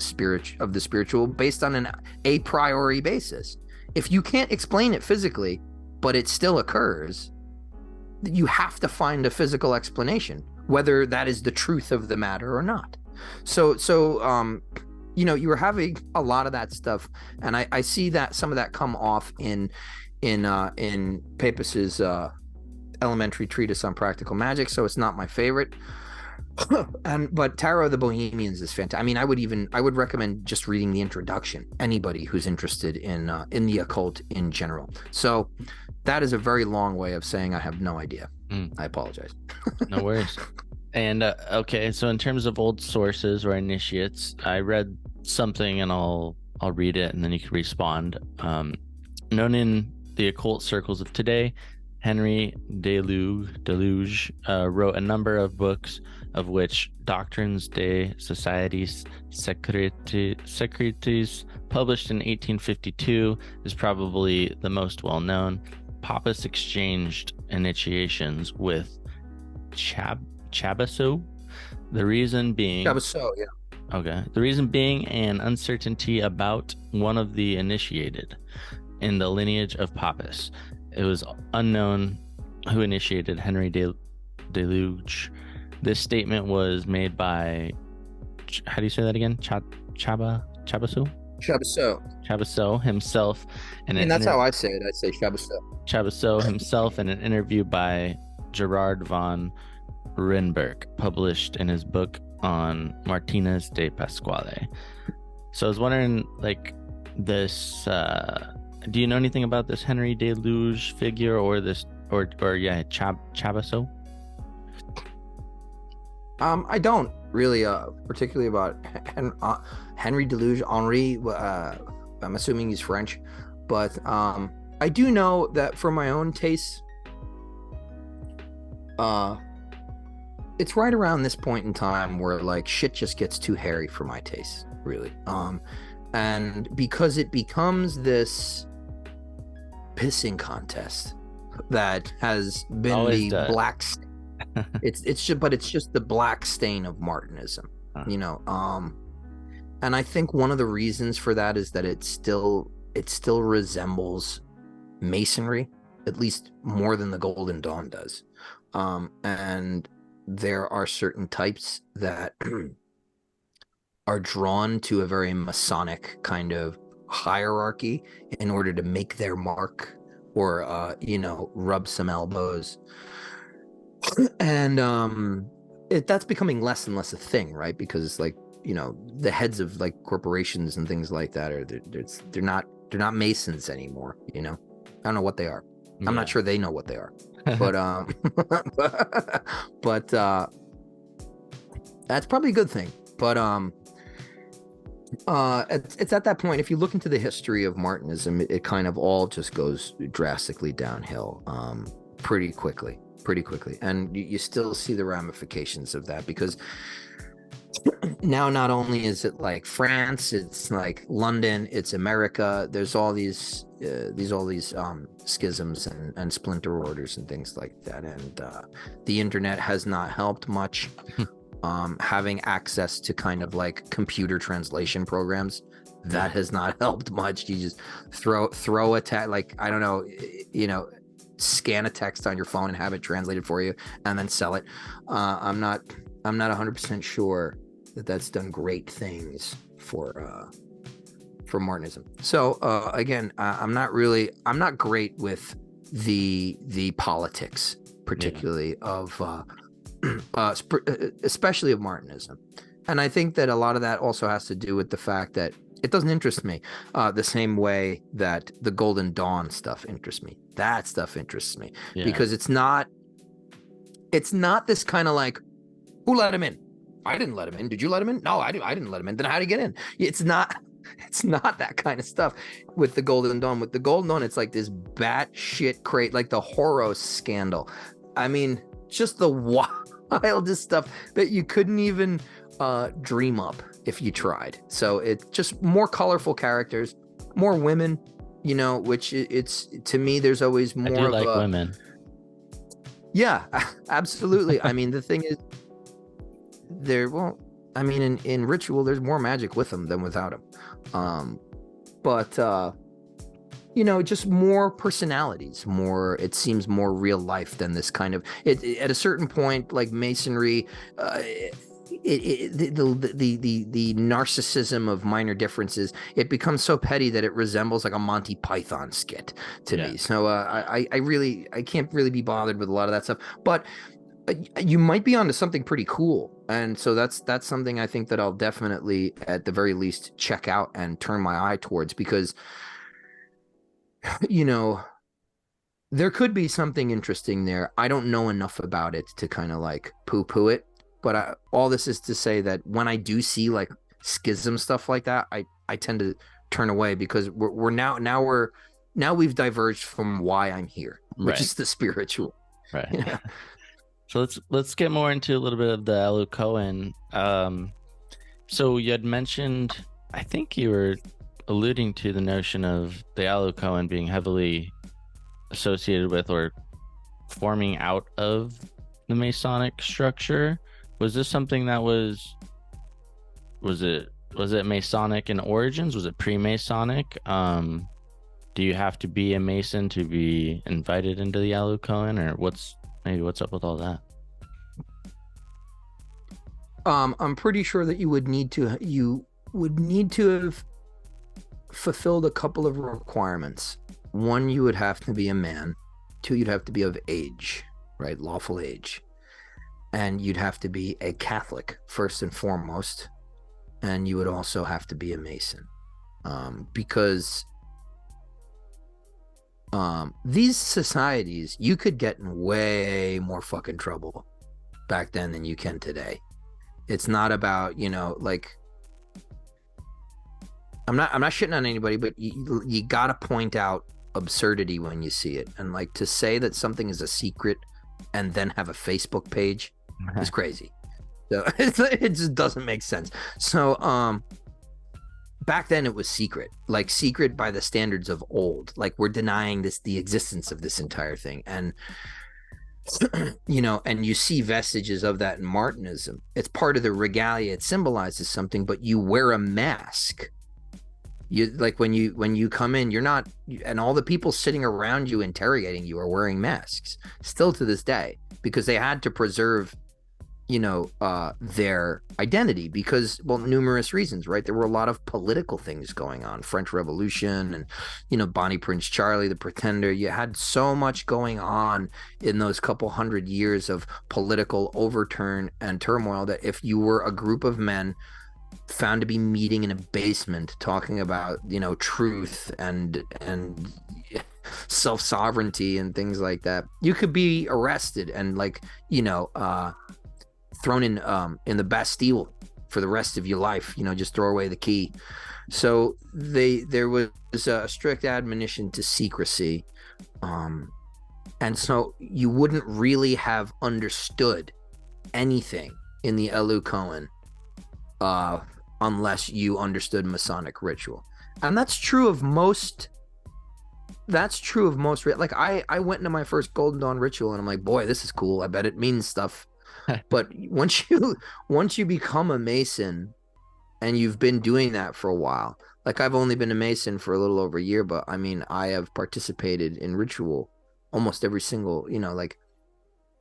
spiritual based on an a priori basis. If you can't explain it physically, but it still occurs, you have to find a physical explanation, whether that is the truth of the matter or not. So you were having a lot of that stuff, and I see that some of that come off in Papus's elementary treatise on practical magic. So it's not my favorite. But Tarot of the Bohemians is fantastic. I mean, I would recommend just reading the introduction, anybody who's interested in the occult in general. So that is a very long way of saying I have no idea. I apologize. No worries. And okay, so in terms of old sources or initiates, I read something, and I'll read it, and then you can respond. Known in the occult circles of today, Henry Deluge wrote a number of books, of which Doctrines de Societies Secretes, published in 1852, is probably the most well-known. Papus exchanged initiations with Chabasso. The reason being... Chabasso, yeah. Okay. The reason being an uncertainty about one of the initiated in the lineage of Papus. It was unknown who initiated Henry Deluge. This statement was made by, how do you say that again? Chabasso himself. And that's how I say it. I say Chabasso. Chabasso himself in an interview by Gerard von Rinberg, published in his book on Martinez de Pasqually. So I was wondering, like, this... do you know anything about this Henry Deluge figure, or this, or Chabasso? I don't really, particularly about Henry Deluge. Henri, I'm assuming he's French, but I do know that for my own tastes, it's right around this point in time where like shit just gets too hairy for my taste, really. And because it becomes this pissing contest that has been Always the black stain. it's just the black stain of Martinism, and I think one of the reasons for that is that it still resembles Masonry, at least more than the Golden Dawn does, and there are certain types that are drawn to a very Masonic kind of hierarchy in order to make their mark, or rub some elbows. And that's becoming less and less a thing, right? Because like the heads of like corporations and things like that they're not Masons anymore. I don't know what they are. I'm not sure they know what they are, but but that's probably a good thing. But it's at that point, if you look into the history of Martinism, it kind of all just goes drastically downhill pretty quickly, and you still see the ramifications of that, because now not only is it like France, it's like London, it's America. There's all these schisms and splinter orders and things like that, and the internet has not helped much. Having access to kind of like computer translation programs, that has not helped much. You just throw a text, like, I don't know, scan a text on your phone and have it translated for you and then sell it. I'm not 100% sure that's done great things for Martinism. So again, I'm not great with the politics, particularly of especially of Martinism. And I think that a lot of that also has to do with the fact that it doesn't interest me the same way that the Golden Dawn stuff interests me. That stuff interests me because it's not this kind of like, who let him in? I didn't let him in. Did you let him in? No, I didn't let him in. Then how'd he get in? It's not that kind of stuff with the Golden Dawn. With the Golden Dawn, it's like this batshit crate, like the Horus scandal. I mean, just the wildest stuff that you couldn't even dream up if you tried. So it's just more colorful characters, more women, you know, which it's, to me, there's always more I do like women. Yeah, absolutely. I mean, the thing is, in ritual, there's more magic with them than without them. But you know, just more personalities, it seems more real life than this kind of, at a certain point, like Masonry, the narcissism of minor differences, it becomes so petty that it resembles like a Monty Python skit to me. So I can't really be bothered with a lot of that stuff, but you might be onto something pretty cool. And so that's something I think that I'll definitely, at the very least, check out and turn my eye towards, because, you know, there could be something interesting there. I don't know enough about it to kind of like poo-poo it. But all this is to say that when I do see like schism stuff like that, I tend to turn away, because now we've diverged from why I'm here, which is the spiritual. Right. You know? So let's get more into a little bit of the Elu Cohen. So you had mentioned, I think you were alluding to the notion of the Elu Cohen being heavily associated with or forming out of the Masonic structure. Was this something that was it Masonic in origins? Was it pre-Masonic? Do you have to be a Mason to be invited into the Elu Cohen, or what's up with all that? I'm pretty sure that you would need to have fulfilled a couple of requirements. One, you would have to be a man. Two, you'd have to be of age, right? Lawful age. And you'd have to be a Catholic first and foremost, and you would also have to be a Mason, because these societies, you could get in way more fucking trouble back then than you can today. It's not about, you know, like, I'm not shitting on anybody, but you gotta point out absurdity when you see it, and like, to say that something is a secret and then have a Facebook page is crazy. So it just doesn't make sense. So back then it was secret by the standards of old. Like, we're denying the existence of this entire thing. And you know, and you see vestiges of that in Martinism. It's part of the regalia, it symbolizes something, but you wear a mask. You, like, when you come in, you're not, and all the people sitting around you interrogating you are wearing masks still to this day, because they had to preserve, you know, their identity, because, well, numerous reasons, right? There were a lot of political things going on, French Revolution, and, you know, Bonnie Prince Charlie, the Pretender. You had so much going on in those couple hundred years of political overturn and turmoil, that if you were a group of men found to be meeting in a basement talking about, you know, truth and self-sovereignty and things like that, you could be arrested and, like, you know, thrown in the Bastille for the rest of your life, you know, just throw away the key. So there was a strict admonition to secrecy, and so you wouldn't really have understood anything in the Elu Cohen unless you understood Masonic ritual. And that's true of most, like, I went into my first Golden Dawn ritual and I'm like, boy, this is cool, I bet it means stuff. But once you become a Mason and you've been doing that for a while, like, I've only been a Mason for a little over a year, but I mean, I have participated in ritual almost every single, you know, like,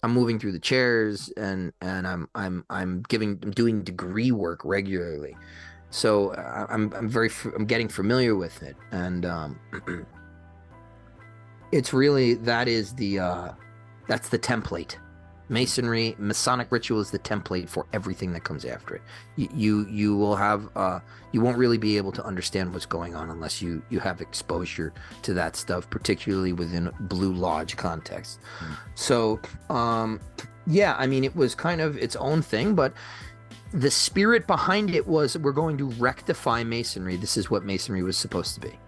I'm moving through the chairs, and I'm doing degree work regularly. So I'm getting familiar with it, and it's really that's the template. Masonry, Masonic ritual is the template for everything that comes after it. You will have you won't really be able to understand what's going on unless you have exposure to that stuff, particularly within Blue Lodge context. So yeah, I mean, it was kind of its own thing, but the spirit behind it was, we're going to rectify Masonry. This is what Masonry was supposed to be.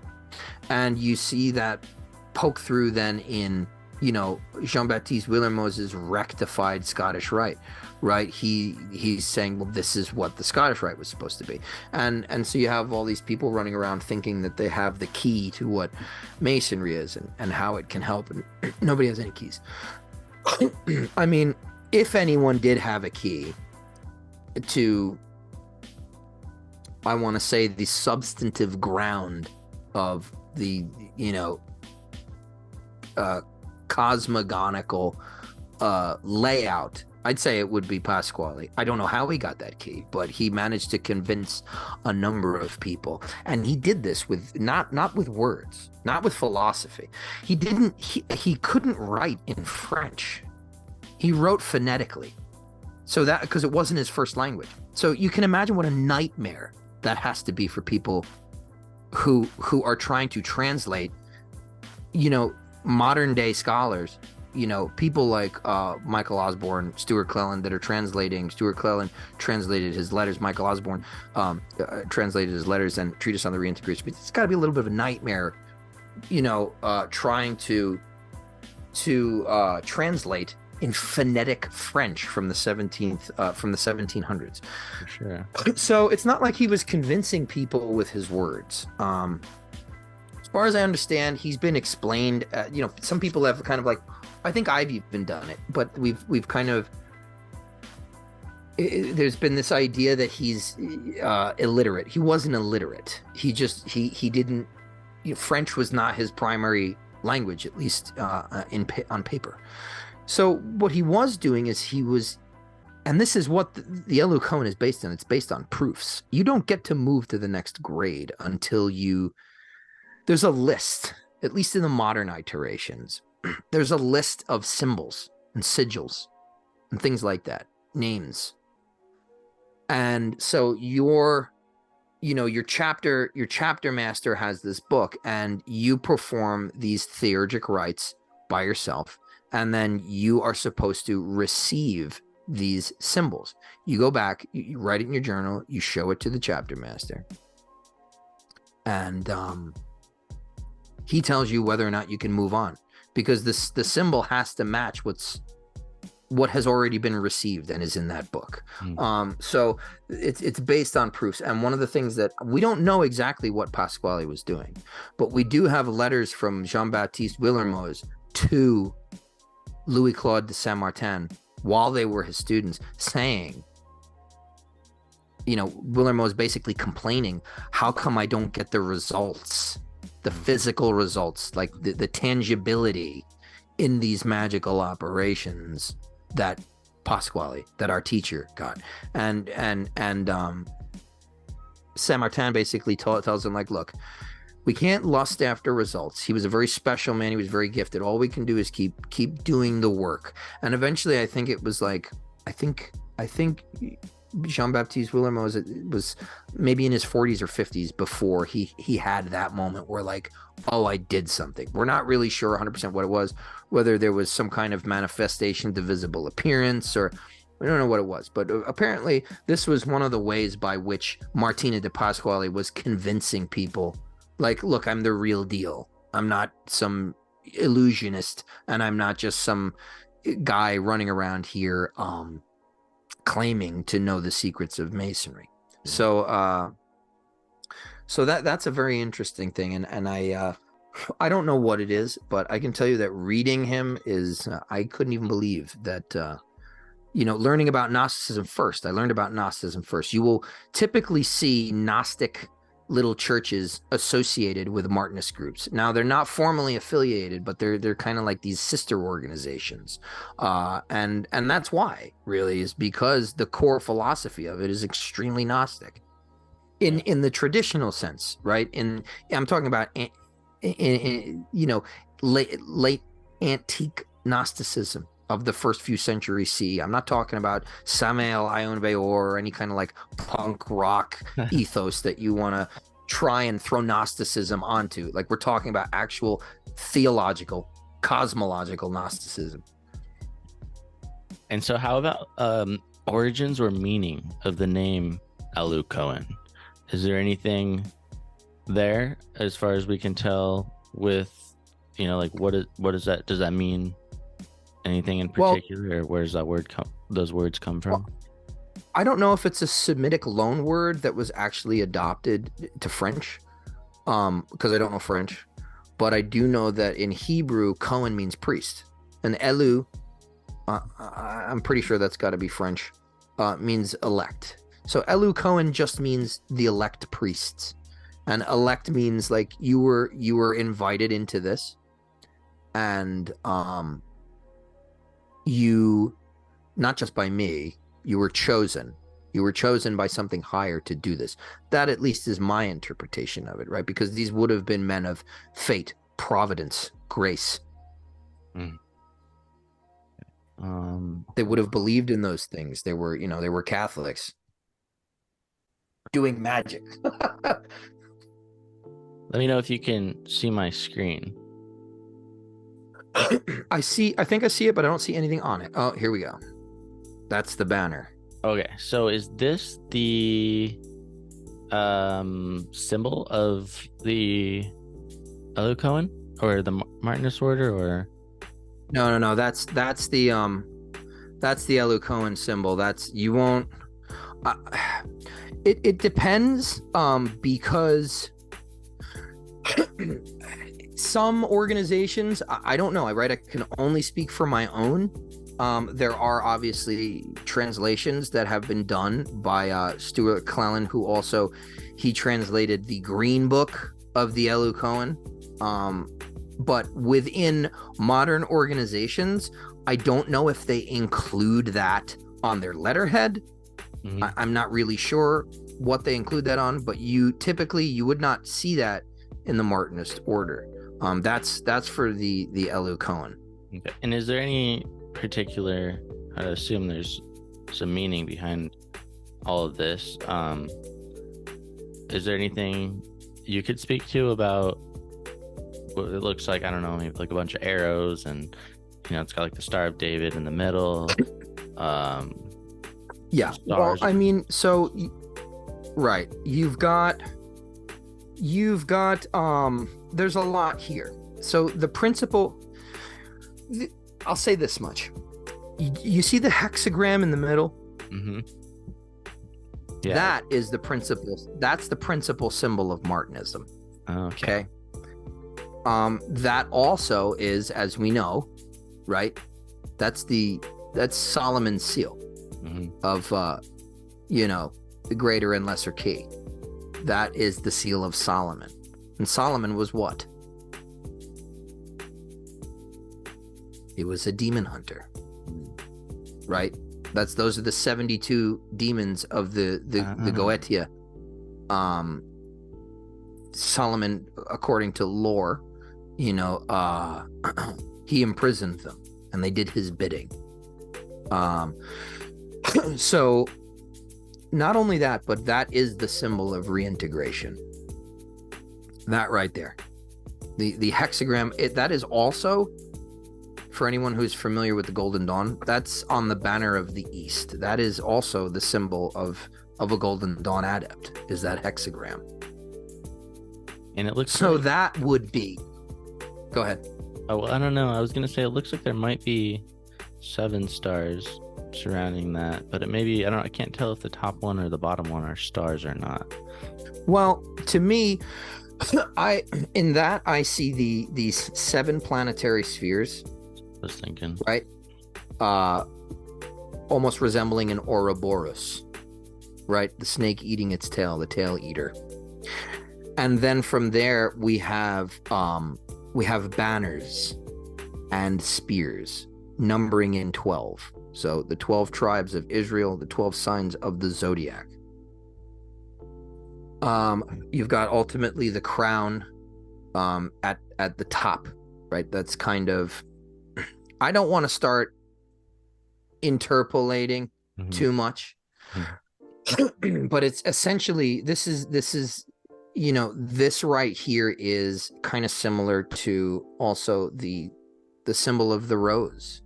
And you see that poke through then in, Jean-Baptiste Willermoz's rectified Scottish Rite, right? He's saying, well, this is what the Scottish Rite was supposed to be. And so you have all these people running around thinking that they have the key to what Masonry is and how it can help, and nobody has any keys. I mean, if anyone did have a key to, I want to say, the substantive ground of the, cosmogonical layout, I'd say it would be Pasqually. I don't know how he got that key, but he managed to convince a number of people, and he did this with not with words, not with philosophy. He couldn't write in French. He wrote phonetically, so that, because it wasn't his first language. So you can imagine what a nightmare that has to be for people who are trying to translate, modern day scholars, people like Michael Osborne, Stuart Cleland, that are translating. Stuart Cleland translated his letters. Michael Osborne translated his letters and treatise on the reintegration. But it's got to be a little bit of a nightmare, trying to translate in phonetic French from the 1700s. For sure. So it's not like he was convincing people with his words. As far as I understand, he's been explained. Some people have kind of like, I think I've even done it, but we've kind of. There's been this idea that he's illiterate. He wasn't illiterate. He didn't. French was not his primary language, at least on paper. So what he was doing is and this is what the Elu Cohen is based on. It's based on proofs. You don't get to move to the next grade until there's a list, at least in the modern iterations, there's a list of symbols and sigils and things like that, names. And so your chapter master has this book, and you perform these theurgic rites by yourself. And then you are supposed to receive these symbols. You go back, you write it in your journal, you show it to the chapter master. And he tells you whether or not you can move on, because the symbol has to match what has already been received and is in that book. So it's based on proofs. And one of the things that we don't know exactly what Pasqually was doing, but we do have letters from Jean-Baptiste Willermoz to Louis-Claude de Saint-Martin while they were his students, saying, Willermoz basically complaining, how come I don't get the results, the physical results, like the tangibility in these magical operations that Pasqually, that our teacher, got. And Saint-Martin basically tells him, like, look, we can't lust after results. He was a very special man. He was very gifted. All we can do is keep doing the work. And eventually, I think it was like, I think Jean-Baptiste Willermoz was maybe in his 40s or 50s before he had that moment where, like, oh, I did something. We're not really sure 100% what it was, whether there was some kind of manifestation to visible appearance, or we don't know what it was. But apparently, this was one of the ways by which Martinez de Pasqually was convincing people, like, look, I'm the real deal. I'm not some illusionist, and I'm not just some guy running around here claiming to know the secrets of Masonry. So that's a very interesting thing, and I don't know what it is, but I can tell you that reading him is I couldn't even believe that learning about Gnosticism first. I learned about Gnosticism first. You will typically see Gnostic little churches associated with Martinist groups. Now they're not formally affiliated, but they're kind of like these sister organizations, and that's why, really, is because the core philosophy of it is extremely Gnostic, in the traditional sense, right? I'm talking about late antique Gnosticism of the first few centuries CE. I'm not talking about Samael Aun Weor or any kind of like punk rock ethos that you want to try and throw Gnosticism onto. Like, we're talking about actual theological, cosmological Gnosticism. And so how about origins or meaning of the name Elu Cohen? Is there anything there as far as we can tell with, like what is that? Does that mean anything in particular, or where's that word those words come from? Well, I don't know if it's a Semitic loan word that was actually adopted to French, because I don't know French, but I do know that in Hebrew, Cohen means priest, and Elu, I'm pretty sure that's got to be French, means elect. So Elu Cohen just means the elect priests, and elect means like you were invited into this, and you, not just by me, you were chosen by something higher to do this. That at least is my interpretation of it, right? Because these would have been men of fate, providence, grace. They would have believed in those things. They were Catholics doing magic. Let me know if you can see my screen. I think I see it, but I don't see anything on it. Oh, here we go. That's the banner. Okay, so is this the symbol of the Elu Cohen or the Martinist Order, or? No. That's the Elu Cohen symbol. That's, you won't. It depends, because some organizations, I don't know, right? I can only speak for my own. There are obviously translations that have been done by Stuart Cleland, who also, he translated the Green Book of the Elu Cohen. But within modern organizations, I don't know if they include that on their letterhead. Mm-hmm. I'm not really sure what they include that on, but you would not see that in the Martinist Order. That's for the Elu Cohen. Okay. And is there any particular, I assume there's some meaning behind all of this, is there anything you could speak to about what it looks like? I don't know, maybe like a bunch of arrows, and it's got like the Star of David in the middle. Yeah, well, I mean, so right, you've got there's a lot here. So the principle, I'll say this much. You see the hexagram in the middle? Mm-hmm. Yeah. That is the principle. That's the principal symbol of Martinism. Okay. That also is, as we know, right? That's Solomon's seal. Mm-hmm. Of the greater and lesser key. That is the seal of Solomon. And Solomon was what? He was a demon hunter, right? Those are the 72 demons of the Goetia. Solomon, according to lore, he imprisoned them, and they did his bidding. So not only that, but that is the symbol of reintegration. That right there, the hexagram, that is also, for anyone who's familiar with the Golden Dawn, that's on the banner of the East. That is also the symbol of a Golden Dawn adept, is that hexagram. And it looks so like... that would be, go ahead. Oh, well, I don't know, I was gonna say it looks like there might be 7 stars surrounding that, but it may be, I can't tell if the top one or the bottom one are stars or not. Well, to me, I see these 7 planetary spheres. I was thinking, right, almost resembling an Ouroboros, right? The snake eating its tail, the tail eater. And then from there we have banners and spears, numbering in 12. So the 12 tribes of Israel, the 12 signs of the zodiac. You've got ultimately the crown at the top, right? That's kind of, I don't want to start interpolating too much, but it's essentially, this is this right here is kind of similar to also the symbol of the rose,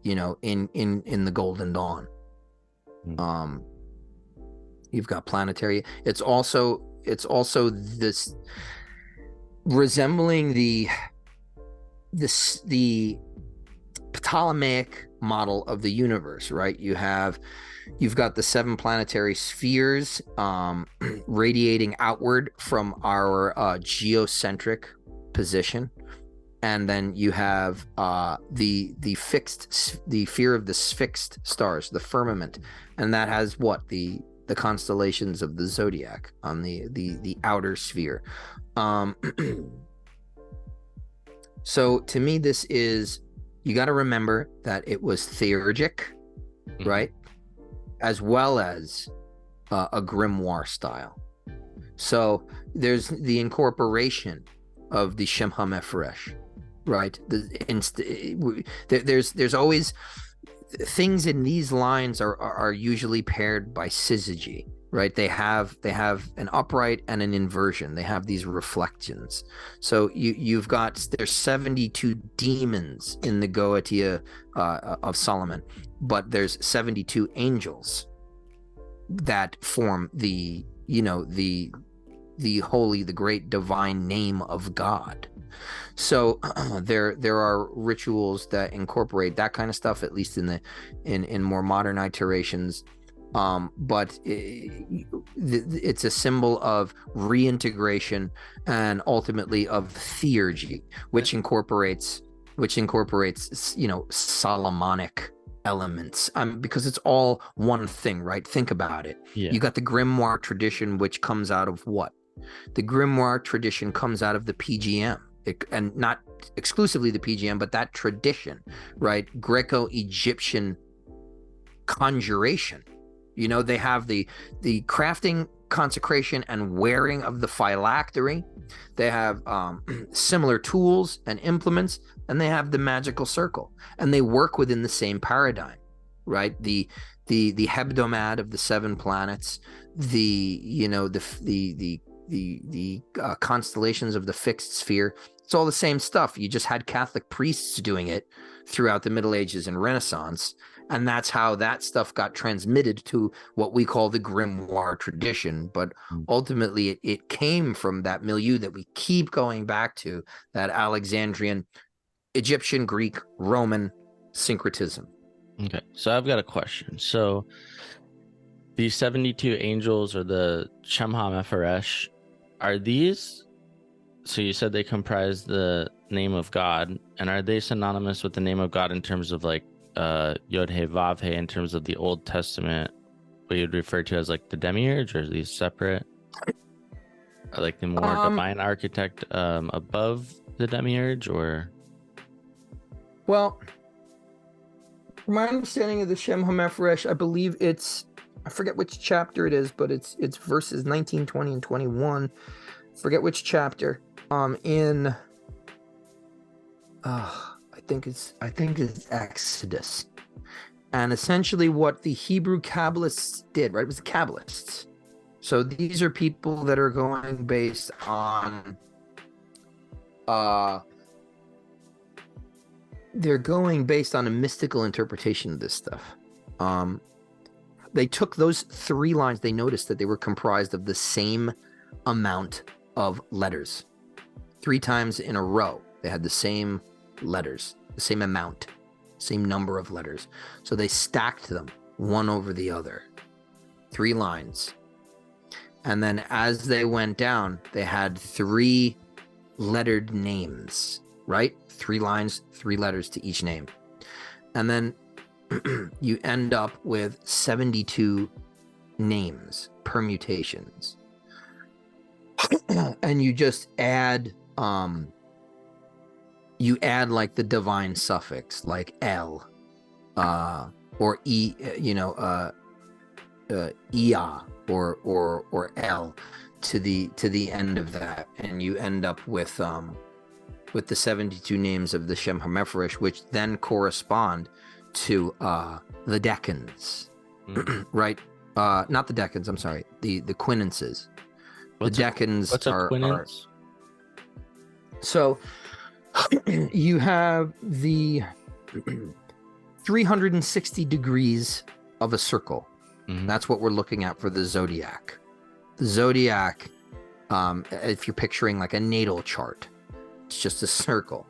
in the Golden Dawn. You've got planetary. It's also this resembling the Ptolemaic model of the universe, right? You've got the 7 planetary spheres radiating outward from our geocentric position, and then you have the fear of the fixed stars, the firmament, and that has what the constellations of the zodiac on the outer sphere. So to me, this is, you got to remember that it was theurgic, right? As well as a grimoire style. So there's the incorporation of the Shem HaMephorash, right? There's always things in these lines are usually paired by syzygy, right? They have an upright and an inversion. They have these reflections. So there's 72 demons in the Goetia of Solomon, but there's 72 angels that form the holy, the great divine name of God. So there are rituals that incorporate that kind of stuff, at least in more modern iterations. But it's a symbol of reintegration and ultimately of theurgy, which incorporates Solomonic elements, because it's all one thing, right? Think about it. You got the grimoire tradition, which comes out of what? The grimoire tradition comes out of the PGM, and not exclusively the PGM, but that tradition, right? Greco-Egyptian conjuration. They have the crafting, consecration, and wearing of the phylactery. They have similar tools and implements, and they have the magical circle, and they work within the same paradigm, right? The hebdomad of the 7 planets, the constellations of the fixed sphere. It's all the same stuff. You just had Catholic priests doing it throughout the Middle Ages and Renaissance. And that's how that stuff got transmitted to what we call the grimoire tradition. But ultimately, it came from that milieu that we keep going back to, that Alexandrian, Egyptian, Greek, Roman syncretism. Okay, so I've got a question. So these 72 angels, or the Shem HaMephorash, are these, so you said they comprise the name of God, and are they synonymous with the name of God in terms of like Yod He Vav He, in terms of the Old Testament, what you'd refer to as like the demiurge, or are these separate? Or like the more divine architect above the demiurge, or? Well, from my understanding of the Shem HaMephorash, I believe I forget which chapter it is, but it's verses 19, 20, and 21. Forget which chapter. I think it's Exodus. And essentially what the Hebrew Kabbalists did, right, it was the Kabbalists. So these are people that are going based on they're going based on a mystical interpretation of this stuff. They took those 3 lines, they noticed that they were comprised of the same amount of letters. 3 times in a row, they had the same letters, the same amount, same number of letters. So they stacked them one over the other, 3 lines. And then as they went down, they had 3 lettered names, right? 3 lines, 3 letters to each name. And then you end up with 72 names, permutations. and you just add like the divine suffix, like El, or E, Ia, or El to the end of that, and you end up with the 72 names of the Shem HaMephorash, which then correspond to the decans, right? Not the decans, I'm sorry, the quinances. The decans are so you have the 360 degrees of a circle. Mm-hmm. That's what we're looking at for the zodiac. The zodiac, if you're picturing like a natal chart, it's just a circle,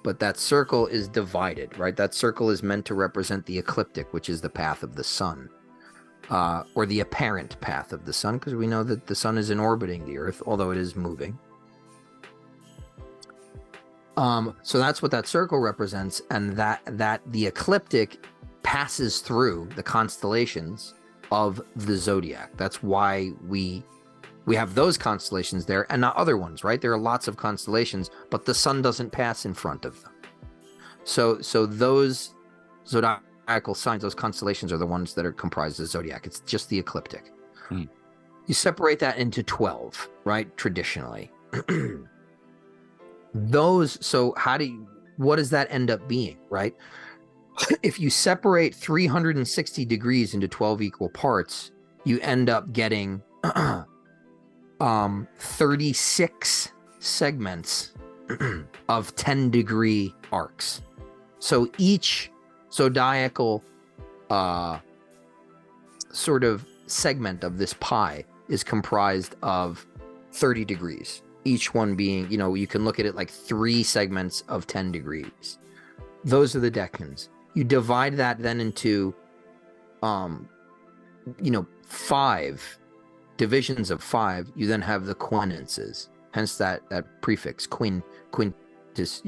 but that circle is divided, right? That circle is meant to represent the ecliptic, which is the path of the sun, or the apparent path of the sun, because we know that the sun isn't orbiting the earth, although it is moving. So that's what that circle represents, and that the ecliptic passes through the constellations of the zodiac. That's why we have those constellations there and not other ones, right? There are lots of constellations, but the sun doesn't pass in front of them. So those zodiacal signs, those constellations, are the ones that are comprised of the zodiac. It's just the ecliptic. Hmm. You separate that into 12, right? Traditionally. What does that end up being, right? If you separate 360 degrees into 12 equal parts, you end up getting 36 segments of 10-degree arcs. So each zodiacal sort of segment of this pie is comprised of 30 degrees. Each one being, you can look at it like 3 segments of 10 degrees. Those are the decans. You divide that then into, 5 divisions of 5. You then have the quinances. Hence that prefix, quintus,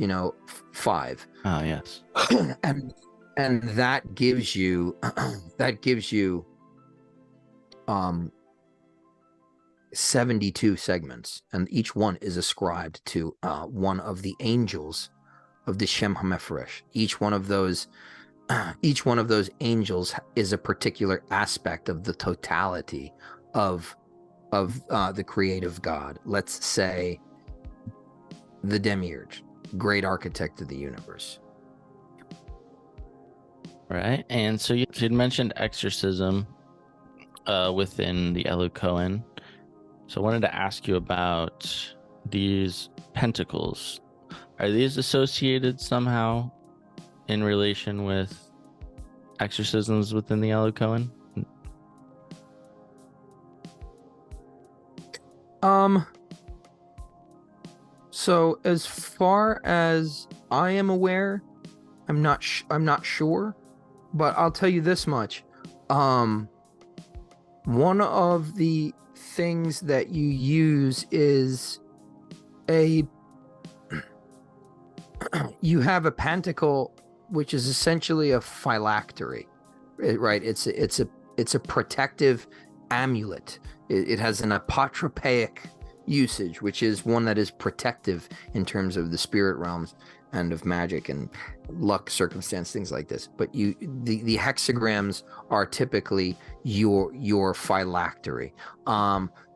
5. Ah, yes. and that gives you 72 segments, and each one is ascribed to one of the angels of the Shem HaMephorash. Each one of those angels is a particular aspect of the totality of the creative God. Let's say the Demiurge, great architect of the universe. Right, and so you'd mentioned exorcism within the Elu Cohen. So I wanted to ask you about these pentacles. Are these associated somehow in relation with exorcisms within the Elu Cohen? So as far as I am aware, I'm not sure, but I'll tell you this much. One of the things that you use is you have a pentacle, which is essentially a phylactery, right? It's a protective amulet. It has an apotropaic usage, which is one that is protective in terms of the spirit realms and of magic and luck, circumstance, things like this. But the hexagrams are typically your phylactery.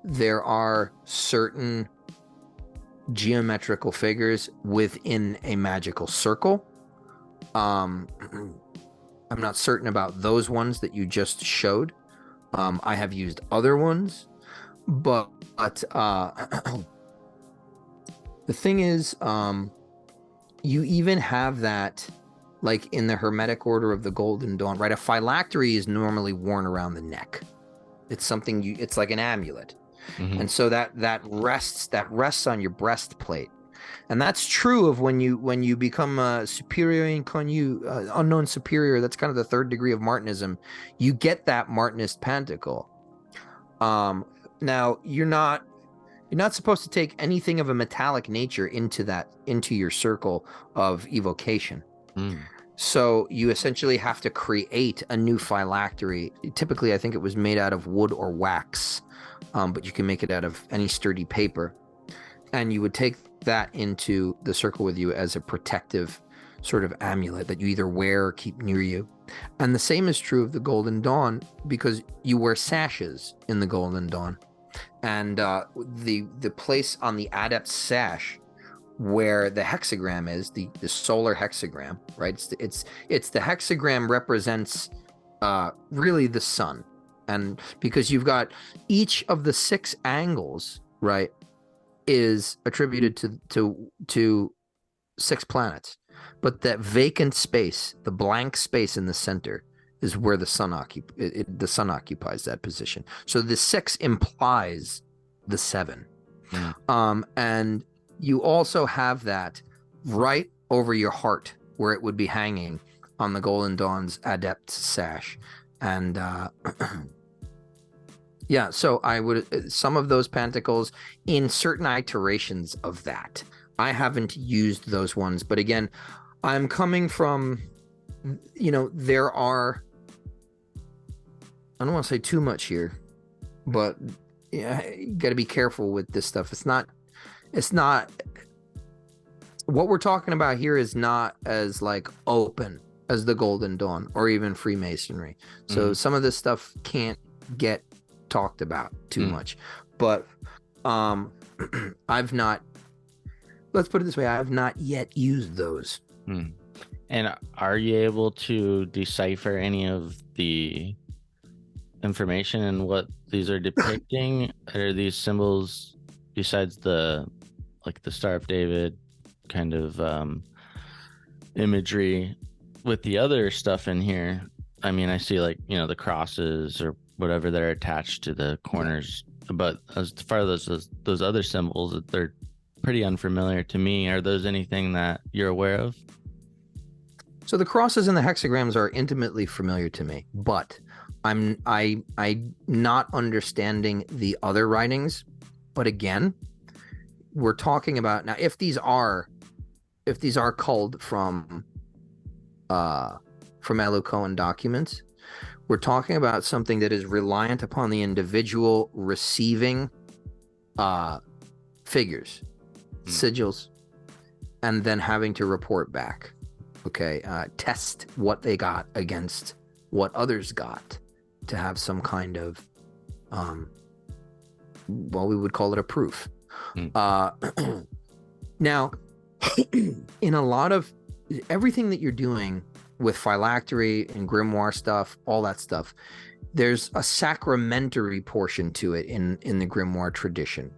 There are certain geometrical figures within a magical circle. I'm not certain about those ones that you just showed. I have used other ones, but the thing is, you even have that, like in the Hermetic Order of the Golden Dawn, right? A phylactery is normally worn around the neck. It's something it's like an amulet. Mm-hmm. And so that rests on your breastplate. And that's true of when you become a superior inconnu, unknown superior. That's kind of the 3rd degree of Martinism. You get that Martinist pentacle. Now you're not supposed to take anything of a metallic nature into your circle of evocation. Mm. So you essentially have to create a new phylactery. Typically, I think it was made out of wood or wax, but you can make it out of any sturdy paper. And you would take that into the circle with you as a protective sort of amulet that you either wear or keep near you. And the same is true of the Golden Dawn, because you wear sashes in the Golden Dawn. And the place on the adept sash where the hexagram is, the solar hexagram, right? It's the hexagram represents really the sun. And because you've got each of the 6 angles, right, is attributed to 6 planets. But that vacant space, the blank space in the center, is where the sun occupies that position. So the 6 implies the 7. And you also have that right over your heart, where it would be hanging on the Golden Dawn's adept sash. And yeah, so I would, some of those pentacles in certain iterations of that. I haven't used those ones, but again, I'm coming from, there are, I don't want to say too much here, but yeah, you got to be careful with this stuff. It's not, what we're talking about here is not as like open as the Golden Dawn or even Freemasonry. So some of this stuff can't get talked about too much, but I've not, let's put it this way, I have not yet used those. And are you able to decipher any of the information and what these are depicting? Are these symbols, besides the Star of David kind of imagery, with the other stuff in here? I mean, I see the crosses or whatever that are attached to the corners, but as far as those other symbols, they're pretty unfamiliar to me. Are those anything that you're aware of? So the crosses and the hexagrams are intimately familiar to me, but I'm not understanding the other writings. But again, we're talking about now, if these are culled from Elu Cohen documents, we're talking about something that is reliant upon the individual receiving figures, sigils, and then having to report back. Okay, test what they got against what others got to have some kind of, we would call it a proof. Now, in a lot of everything that you're doing with phylactery and grimoire stuff, all that stuff, there's a sacramentary portion to it in the grimoire tradition,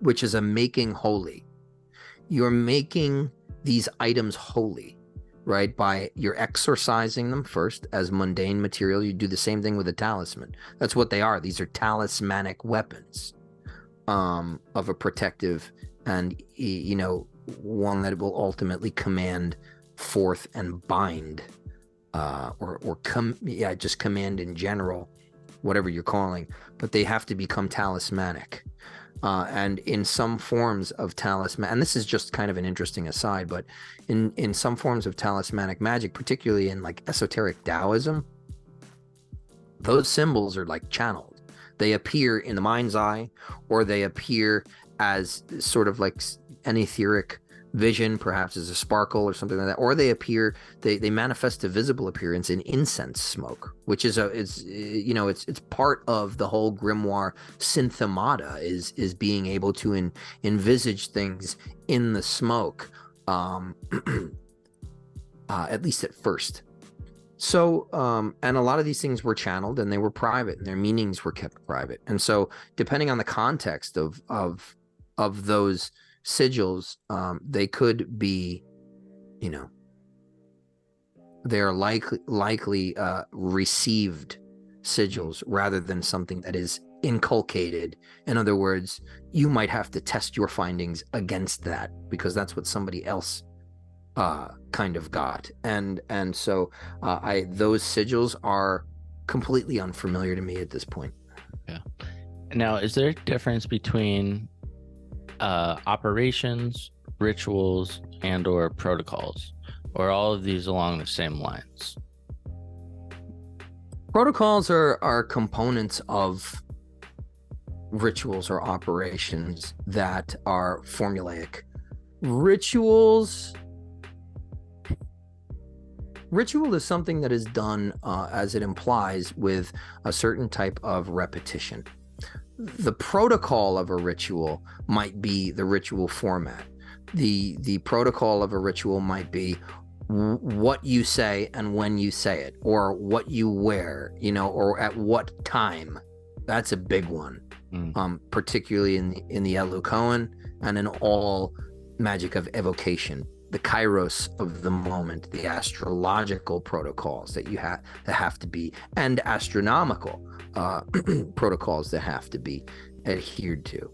which is a making holy. You're making these items holy, right? You're exorcising them first as mundane material. You do the same thing with a talisman. That's what they are. These are talismanic weapons of a protective and, one that will ultimately command forth and bind, just command in general, whatever you're calling, but they have to become talismanic. And in some forms of talisman, and this is just kind of an interesting aside, but in some forms of talismanic magic, particularly in like esoteric Taoism, those symbols are like channeled. They appear in the mind's eye, or they appear as sort of like an etheric vision, perhaps as a sparkle or something like that, or they manifest a visible appearance in incense smoke, which is it's part of the whole grimoire synthemata, is being able to envisage things in the smoke, at least at first. So and a lot of these things were channeled and they were private and their meanings were kept private. And so depending on the context of those sigils, they could be, they're likely received sigils rather than something that is inculcated. In other words, you might have to test your findings against that because that's what somebody else kind of got. And so those sigils are completely unfamiliar to me at this point. Yeah. Now, is there a difference between operations, rituals, and or protocols, or all of these along the same lines? Protocols are components of rituals or operations that are formulaic. Ritual is something that is done, as it implies, with a certain type of repetition. The protocol of a ritual might be the ritual format. The protocol of a ritual might be what you say and when you say it, or what you wear, or at what time. That's a big one, particularly in the Elu Cohen and in all magic of evocation, the kairos of the moment, the astrological protocols that have to be, and astronomical protocols that have to be adhered to.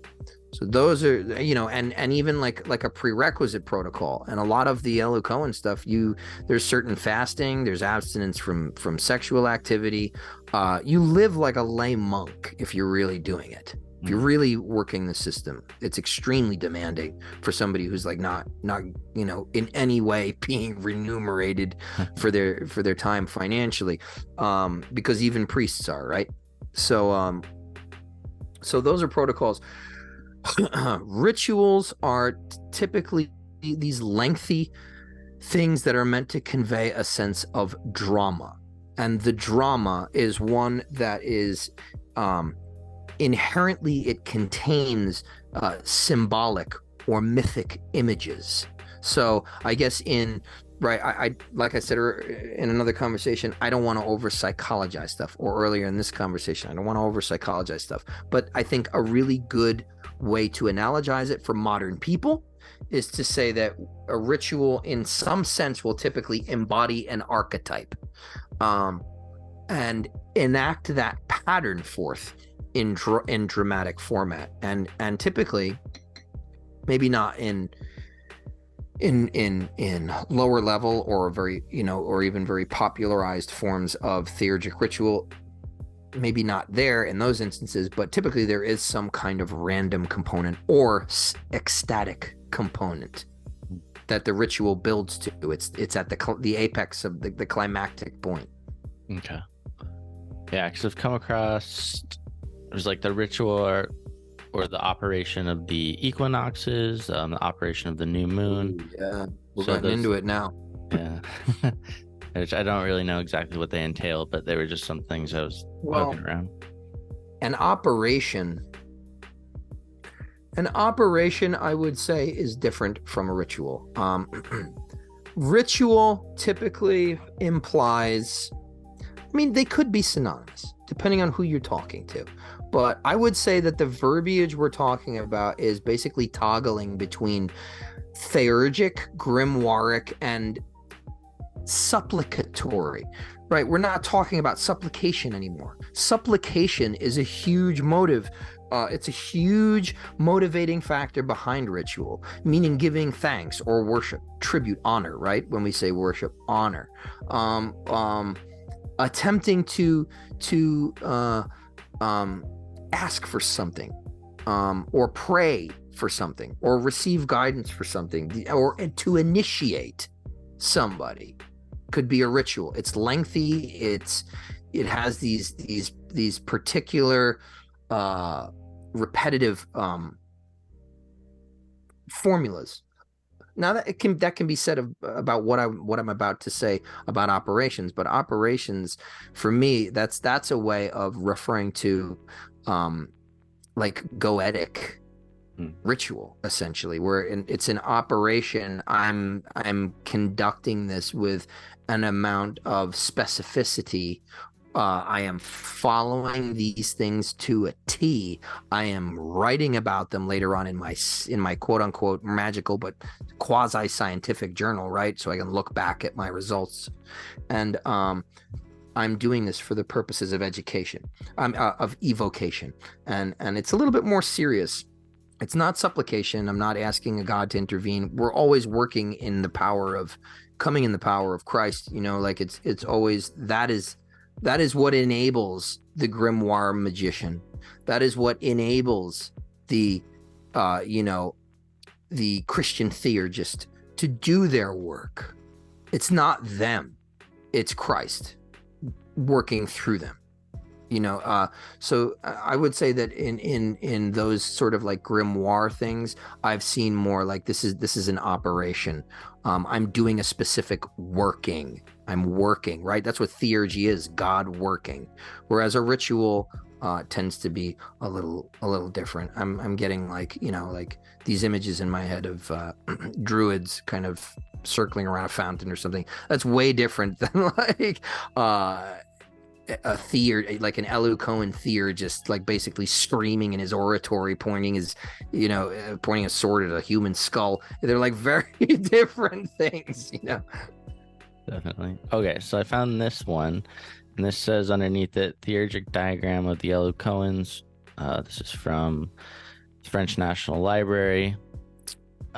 So those are, and even like a prerequisite protocol. And a lot of the Elu Cohen stuff, there's certain fasting, there's abstinence from sexual activity. You live like a lay monk if you're really doing it. If you're really working the system, it's extremely demanding for somebody who's like not in any way being remunerated for their time financially, because even priests are, right? So those are protocols. Rituals are typically these lengthy things that are meant to convey a sense of drama, and the drama is one that is inherently, it contains symbolic or mythic images. So I guess I like I said in another conversation, I don't want to over psychologize stuff, or earlier in this conversation, I don't want to over psychologize stuff, but I think a really good way to analogize it for modern people is to say that a ritual in some sense will typically embody an archetype, and enact that pattern forth in dramatic format, and typically maybe not in lower level or very or even very popularized forms of theurgic ritual, maybe not there in those instances, but typically there is some kind of random component or ecstatic component that the ritual builds to. It's at the apex of the climactic point. Okay. Yeah, because I've come across, there's like the ritual or the operation of the equinoxes, the operation of the new moon. Ooh, yeah, we're getting into it now. Yeah. Which I don't really know exactly what they entail, but they were just some things I was poking around. An operation, I would say, is different from a ritual. Ritual typically implies, they could be synonymous depending on who you're talking to. But I would say that the verbiage we're talking about is basically toggling between theurgic, grimoiric, and supplicatory, right? We're not talking about supplication anymore. Supplication is a huge motive. It's a huge motivating factor behind ritual, meaning giving thanks or worship, tribute, honor, right? When we say worship, honor, attempting to ask for something, or pray for something, or receive guidance for something, or to initiate somebody could be a ritual. It's lengthy. It has these particular repetitive formulas. Now that can be said about what I'm about to say about operations, but operations for me, that's a way of referring to like goetic ritual, essentially, where it's an operation. I'm conducting this with an amount of specificity. I am following these things to a T. I am writing about them later on in my quote unquote magical but quasi scientific journal, right? So I can look back at my results, and I'm doing this for the purposes of education, of evocation, and it's a little bit more serious. It's not supplication. I'm not asking a God to intervene. We're always working in the power of coming in the power of Christ. Like it's always that is what enables the grimoire magician. That is what enables the Christian theurgist to do their work. it's not them, it's Christ working through them. So I would say that in those sort of like grimoire things, I've seen more like this is an operation. I'm doing a specific working. I'm working, right? That's what theurgy is, God working. Whereas a ritual tends to be a little different. I'm getting like these images in my head of druids kind of circling around a fountain or something. That's way different than like a theurg, like an Elu Cohen theurg, just like basically screaming in his oratory, pointing a sword at a human skull. They're like very different things. Definitely. Okay, so I found this one, and this says underneath it, theurgic diagram of the Elu Cohens. This is from the French National Library.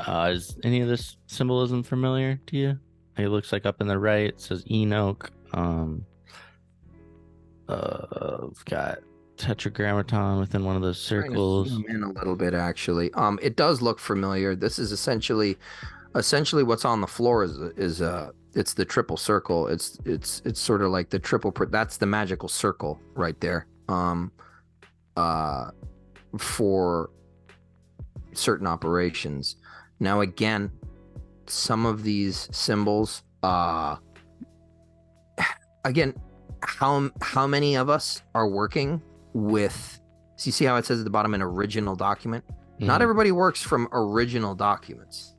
Is any of this symbolism familiar to you? It looks like up in the right, it says Enoch. We've got tetragrammaton within one of those circles. Zoom in a little bit, actually. It does look familiar. This is essentially what's on the floor is it's the triple circle. It's sort of like the triple. That's the magical circle right there. For certain operations. Now, again, some of these symbols, again, how many of us are working with, so you see how it says at the bottom, an original document? Mm-hmm. Not everybody works from original documents.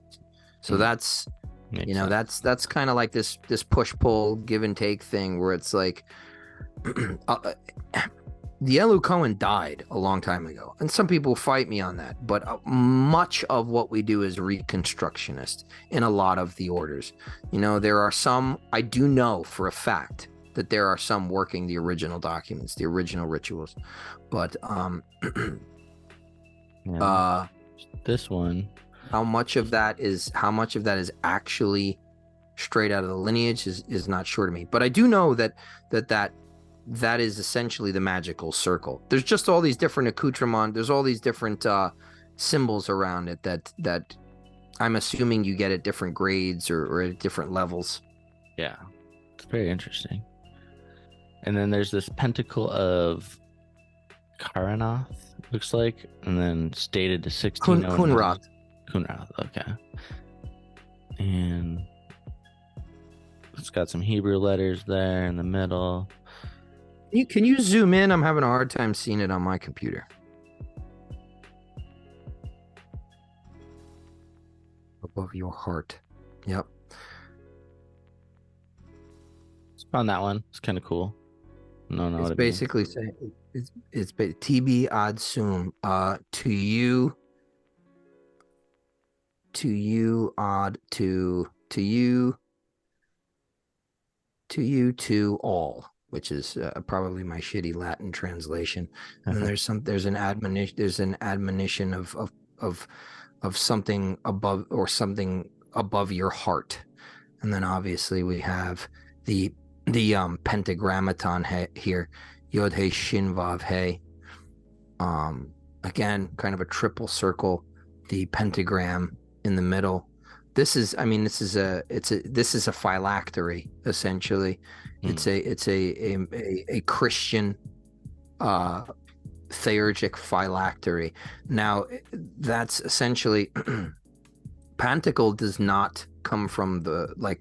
So that's, that's kind of like this push-pull, give and take thing where it's like, the Elu Cohen died a long time ago, and some people fight me on that, but much of what we do is reconstructionist in a lot of the orders. There are some, I do know for a fact that there are some working the original documents, the original rituals, but this one, how much of that is actually straight out of the lineage is not sure to me, but I do know that is essentially the magical circle. There's just all these different accoutrements. There's all these different symbols around it that I'm assuming you get at different grades or at different levels. Yeah, it's very interesting. And then there's this pentacle of Karanath, looks like, and then stated to 1609. Kunrath, okay. And it's got some Hebrew letters there in the middle. Can you zoom in? I'm having a hard time seeing it on my computer. Above your heart. Yep. Found that one. It's kind of cool. No, it's basically saying it's TB ad sum. To you odd to all, which is probably my shitty Latin translation. And then there's an admonition of something above, or something above your heart. And then obviously we have the pentagrammaton here, Yod He Shin Vav He. Again, kind of a triple circle, the pentagram in the middle. This is a phylactery, essentially. It's a Christian theurgic phylactery. Now, that's essentially pentacle does not come from the like.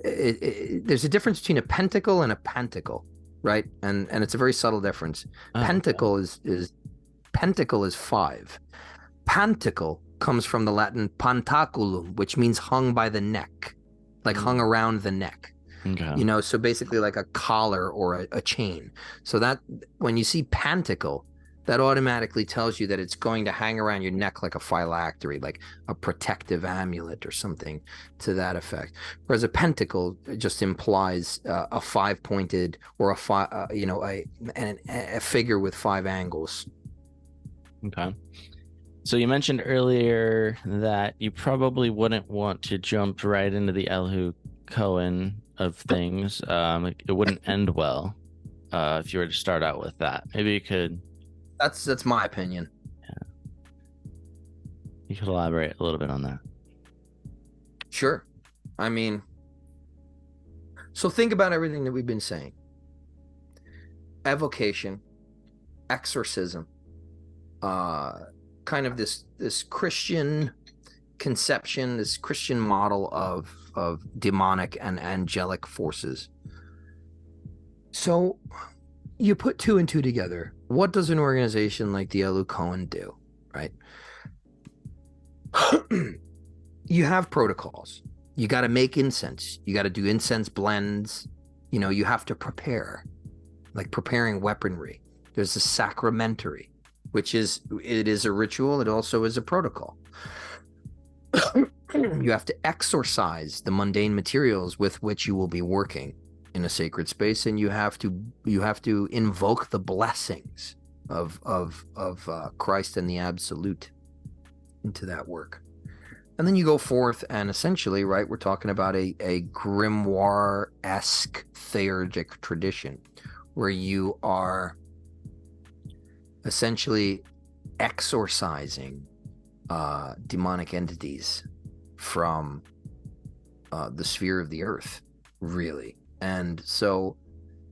There's a difference between a pentacle and a pantacle, right? And it's a very subtle difference. Pentacle is pentacle is 5. Pantacle comes from the Latin pantaculum, which means hung by the neck, like hung around the neck. Okay. So basically like a collar or a chain. So that when you see pantacle, that automatically tells you that it's going to hang around your neck like a phylactery, like a protective amulet or something to that effect. Whereas a pentacle just implies a 5-pointed or a figure with 5 angles. Okay. So you mentioned earlier that you probably wouldn't want to jump right into the Elu Cohen of things. It wouldn't end well if you were to start out with that. Maybe you could. That's my opinion. Yeah. You could elaborate a little bit on that. Sure. I mean, so think about everything that we've been saying. Evocation, exorcism, kind of this Christian conception, this Christian model of demonic and angelic forces. So you put two and two together. What does an organization like the Elu Cohen do, right? You have protocols. You got to make incense. You got to do incense blends. You know, you have to prepare, like preparing weaponry. There's a sacramentary, which is, it is a ritual. It also is a protocol. You have to exorcise the mundane materials with which you will be working in a sacred space, and you have to invoke the blessings of Christ and the Absolute into that work. And then you go forth and essentially, right, we're talking about a grimoire-esque theurgic tradition where you are essentially exorcising demonic entities from the sphere of the earth, really. And so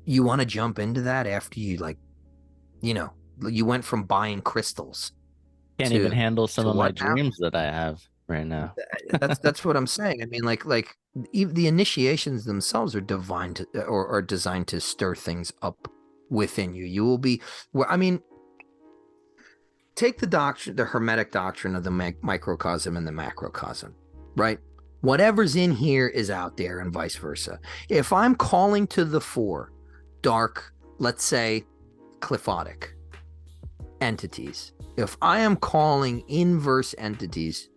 you want to jump into that after you, like, you know, you went from buying crystals. Can't even handle some of my dreams that I have right now. That's what I'm saying. I mean, like even the initiations themselves are divine to, or are designed to stir things up within you. You will be, well, I mean, take the doctrine, the Hermetic doctrine of the microcosm and the macrocosm, right? Whatever's in here is out there, and vice versa. If I'm calling to the fore dark, let's say cliphotic entities, if I am calling inverse entities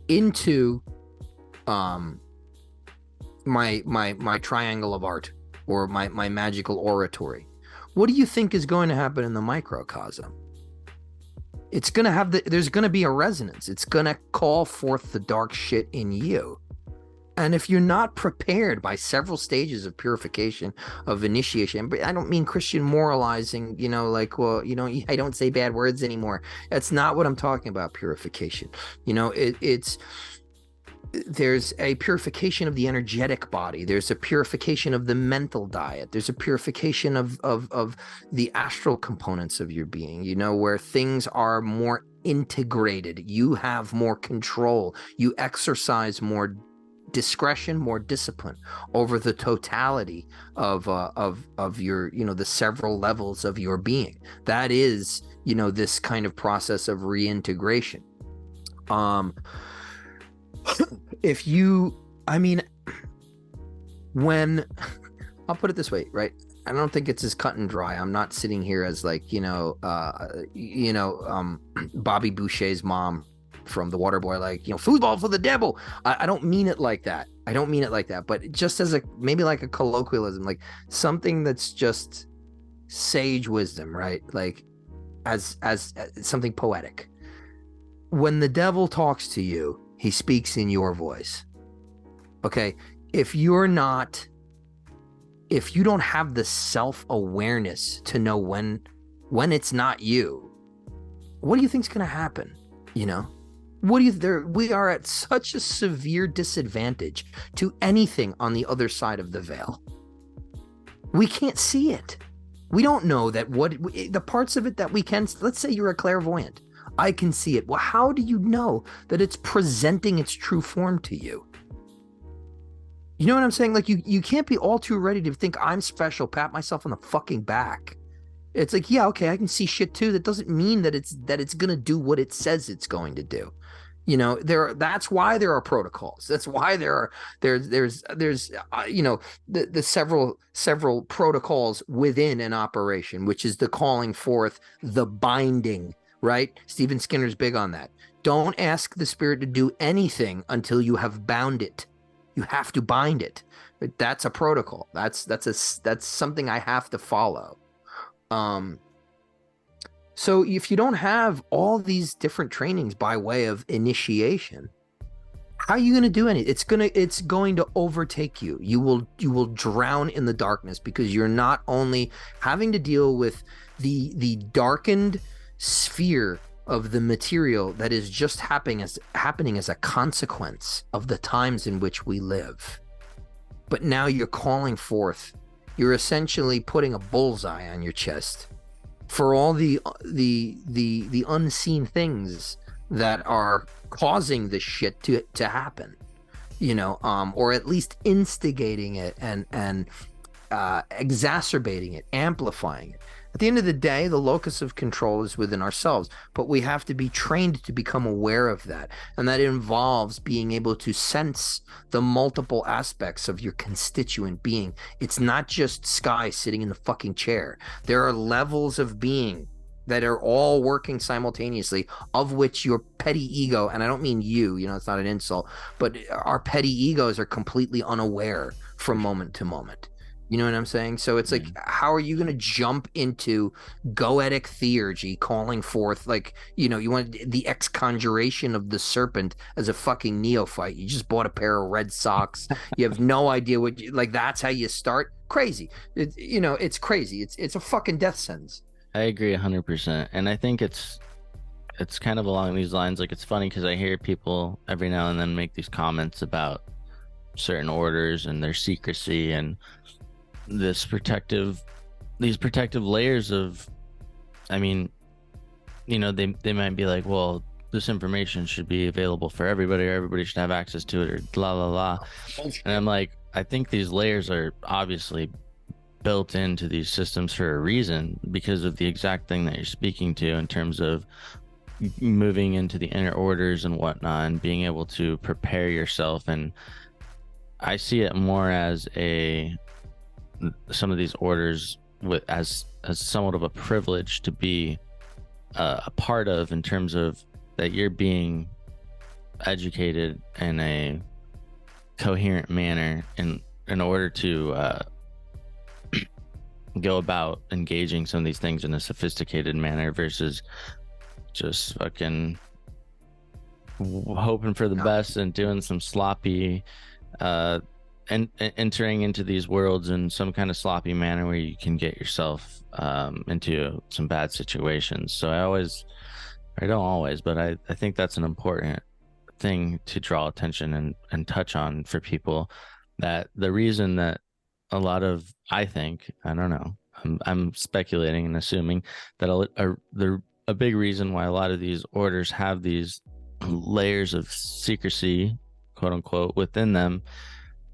into my triangle of art or my magical oratory, what do you think is going to happen in the microcosm? It's going to have there's going to be a resonance. It's going to call forth the dark shit in you. And if you're not prepared by several stages of purification, of initiation, but I don't mean Christian moralizing, you know, like, well, you know, I don't say bad words anymore. That's not what I'm talking about, purification. You know, there's a purification of the energetic body. There's a purification of the mental diet. There's a purification of the astral components of your being, you know, where things are more integrated. You have more control. You exercise more discretion, more discipline over the totality of your, you know, the several levels of your being. That is, you know, this kind of process of reintegration. If you, I mean, when, I'll put it this way, right? I don't think it's as cut and dry. I'm not sitting here as like, Bobby Boucher's mom from The Waterboy, like, you know, football for the devil. I don't mean it like that. I don't mean it like that, but just as a, maybe like a colloquialism, like something that's just sage wisdom, right? Like as something poetic. When the devil talks to you, he speaks in your voice. Okay. If you don't have the self-awareness to know when it's not you, what do you think's going to happen? You know, we are at such a severe disadvantage to anything on the other side of the veil. We can't see it. We don't know that the parts of it that we can, let's say you're a clairvoyant. I can see it. Well, how do you know that it's presenting its true form to you? You know what I'm saying? Like you can't be all too ready to think I'm special, pat myself on the fucking back. It's like, yeah, okay, I can see shit too. That doesn't mean that it's going to do what it says it's going to do. You know, that's why there are protocols. That's why there's you know, the several protocols within an operation, which is the calling forth, the binding, right? Stephen Skinner's big on that. Don't ask the spirit to do anything until you have bound it. You have to bind it. But that's a protocol. That's something I have to follow. So if you don't have all these different trainings by way of initiation, how are you going to do anything? It's going to overtake you. You will drown in the darkness, because you're not only having to deal with the darkened sphere of the material that is just happening as a consequence of the times in which we live. But now you're calling forth, you're essentially putting a bullseye on your chest for all the unseen things that are causing this shit to happen, or at least instigating it and exacerbating it, amplifying it. At the end of the day, the locus of control is within ourselves, but we have to be trained to become aware of that. And that involves being able to sense the multiple aspects of your constituent being. It's not just Sky sitting in the fucking chair. There are levels of being that are all working simultaneously, of which your petty ego, and I don't mean you, it's not an insult, but our petty egos are completely unaware from moment to moment. You know what I'm saying? So it's like, how are you going to jump into goetic theurgy, calling forth, you want the ex-conjuration of the serpent as a fucking neophyte? You just bought a pair of red socks. You have no idea that's how you start? Crazy. It's crazy. It's a fucking death sentence. I agree 100%. And I think it's kind of along these lines. It's funny because I hear people every now and then make these comments about certain orders and their secrecy and these protective layers of, they might be like, well, this information should be available for everybody, or everybody should have access to it, or blah blah blah. And I'm like, I think these layers are obviously built into these systems for a reason, because of the exact thing that you're speaking to in terms of moving into the inner orders and whatnot, and being able to prepare yourself. And I see it more as some of these orders as somewhat of a privilege to be a part of, in terms of that you're being educated in a coherent manner in order to go about engaging some of these things in a sophisticated manner, versus just fucking hoping for the best and doing some sloppy and entering into these worlds in some kind of sloppy manner where you can get yourself into some bad situations. So I don't always, but I think that's an important thing to draw attention and touch on for people, that the reason that a lot of, I think, I don't know, I'm speculating and assuming that a big reason why a lot of these orders have these layers of secrecy, quote unquote, within them,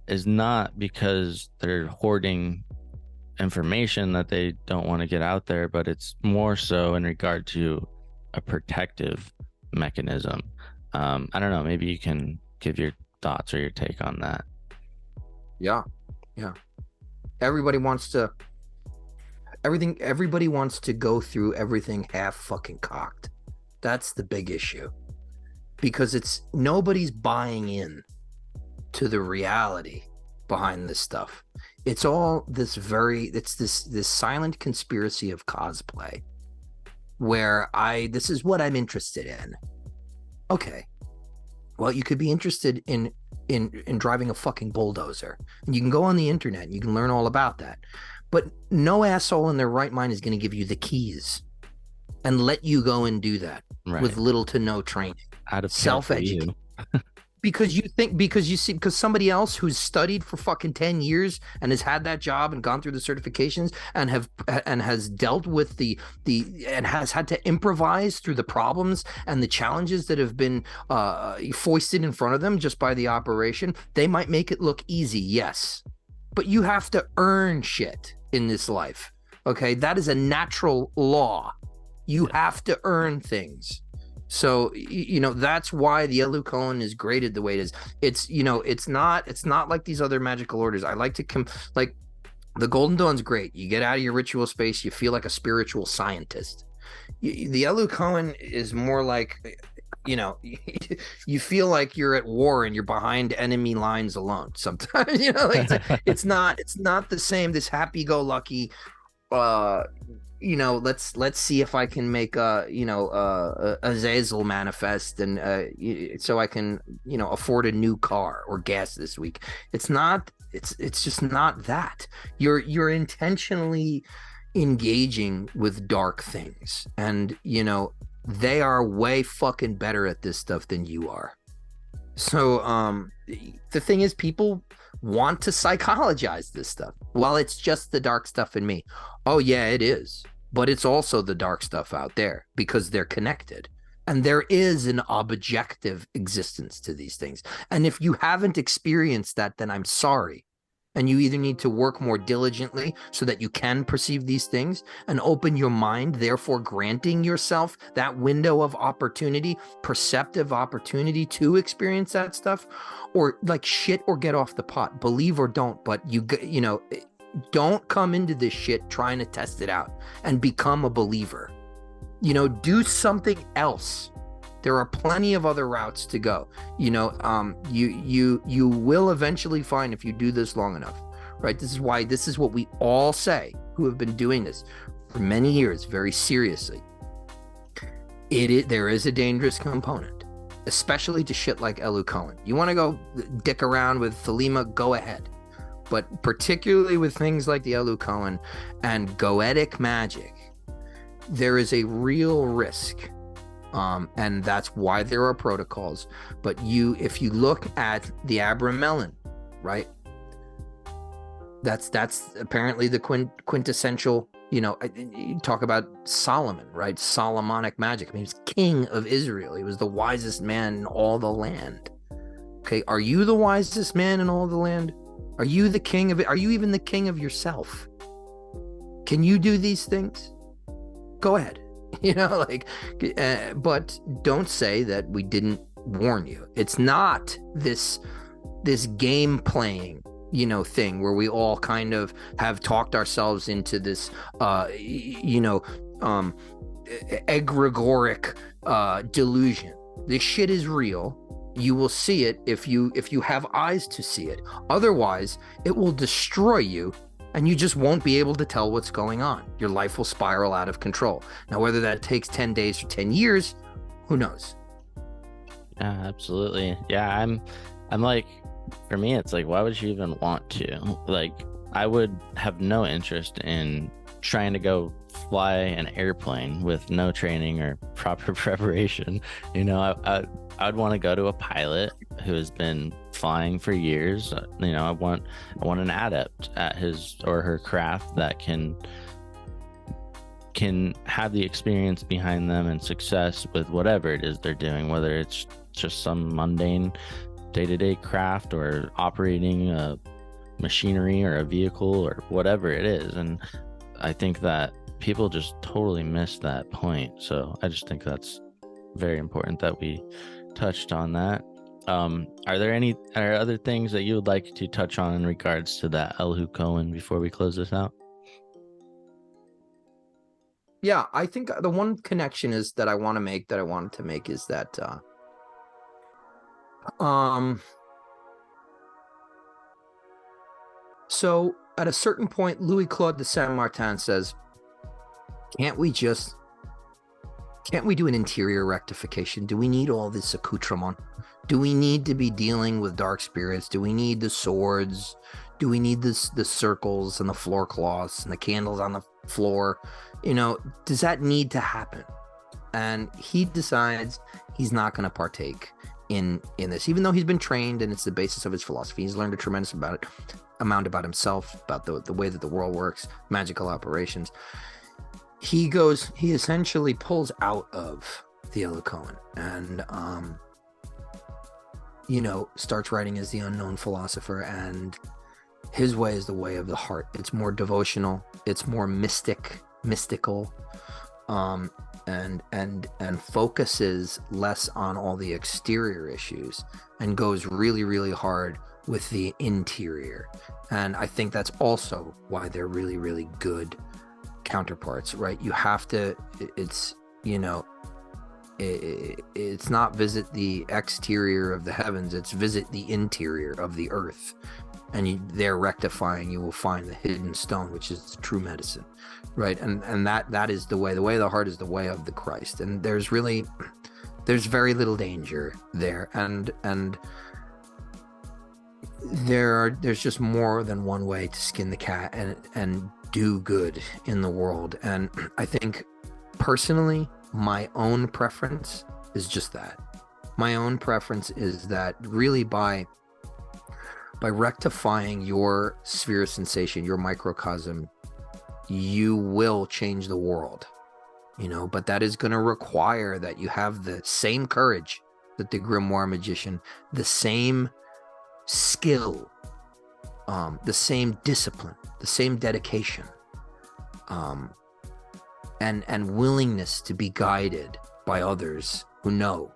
is not because they're hoarding information that they don't want to get out there, but it's more so in regard to a protective mechanism. I don't know, maybe you can give your thoughts or your take on that. Yeah. Everybody wants to go through everything half fucking cocked. That's the big issue, because nobody's buying in to the reality behind this stuff. It's all this silent conspiracy of cosplay, where this is what I'm interested in. Okay, well, you could be interested in driving a fucking bulldozer, and you can go on the internet and you can learn all about that, but no asshole in their right mind is going to give you the keys and let you go and do that, right, with little to no training, out of self-education. Because somebody else who's studied for fucking 10 years and has had that job and gone through the certifications and has dealt with and has had to improvise through the problems and the challenges that have been foisted in front of them just by the operation, they might make it look easy, yes, but you have to earn shit in this life. Okay, that is a natural law. You have to earn things. So, that's why the Elu Cohen is graded the way it is. It's not like these other magical orders. I like to like the Golden Dawn's great. You get out of your ritual space, you feel like a spiritual scientist. The Elu Cohen is more like, you feel like you're at war and you're behind enemy lines alone sometimes. It's not the same, this happy-go-lucky let's see if I can make a Azazel manifest, and so I can afford a new car or gas this week. It's just not that. You're intentionally engaging with dark things, and they are way fucking better at this stuff than you are. So the thing is, people want to psychologize this stuff. While it's just the dark stuff in me. Oh yeah, it is. But it's also the dark stuff out there, because they're connected. And there is an objective existence to these things. And if you haven't experienced that, then I'm sorry. And you either need to work more diligently so that you can perceive these things and open your mind, therefore granting yourself that window of opportunity, perceptive opportunity to experience that stuff, or like shit, or get off the pot. Believe or don't, but you know, don't come into this shit trying to test it out and become a believer. You know, do something else. There are plenty of other routes to go. You know, you will eventually find, if you do this long enough, right? This is what we all say who have been doing this for many years very seriously. There is a dangerous component, especially to shit like Elu Cohen. You want to go dick around with Thelema, go ahead. But particularly with things like the Elu Cohen and goetic magic, there is a real risk. And that's why there are protocols. But if you look at the Abramelin, right? That's apparently the quintessential, you know, you talk about Solomon, right? Solomonic magic. I mean, he was king of Israel. He was the wisest man in all the land. Okay, are you the wisest man in all the land? Are you the king of it? Are you even the king of yourself? Can you do these things? Go ahead. You know, like, but don't say that we didn't warn you. It's not this game playing, you know, thing where we all kind of have talked ourselves into this, you know, egregoric delusion. This shit is real. You will see it if you have eyes to see it. Otherwise, it will destroy you. And you just won't be able to tell what's going on. Your life will spiral out of control. Now, whether that takes 10 days or 10 years, who knows? Yeah, absolutely. Yeah, I'm like, for me, it's like, why would you even want to? Like, I would have no interest in trying to go fly an airplane with no training or proper preparation. You know, I'd want to go to a pilot who has been flying for years. You know, I want an adept at his or her craft that can have the experience behind them and success with whatever it is they're doing, whether it's just some mundane day-to-day craft or operating a machinery or a vehicle or whatever it is. And I think that people just totally miss that point. So I just think that's very important that we touched on that. Are there other things that you would like to touch on in regards to that Elu Cohen before we close this out? Yeah, I think the one connection is that I wanted to make is that so at a certain point, Louis-Claude de Saint-Martin says, can't we do an interior rectification? Do we need all this accoutrement? Do we need to be dealing with dark spirits? Do we need the swords? Do we need the circles and the floor cloths and the candles on the floor? You know, does that need to happen? And he decides he's not going to partake in this, even though he's been trained and it's the basis of his philosophy. He's learned a tremendous amount about himself, about the way that the world works, magical operations. He essentially pulls out of the Elu Cohen and, you know, starts writing as the Unknown Philosopher, and his way is the way of the heart. It's more devotional. It's more mystical, and focuses less on all the exterior issues and goes really, really hard with the interior. And I think that's also why they're really, really good counterparts, right? You have to, it's, you know, it's not visit the exterior of the heavens, it's visit the interior of the earth, and there rectifying you will find the hidden stone, which is true medicine, right? And that is the way of the heart is the way of the Christ. And there's very little danger there, and there's just more than one way to skin the cat and do good in the world. And I think personally, my own preference is just that. My own preference is that really by rectifying your sphere of sensation, your microcosm, you will change the world, you know, but that is going to require that you have the same courage that the grimoire magician, the same skill, the same discipline, the same dedication, and willingness to be guided by others who know,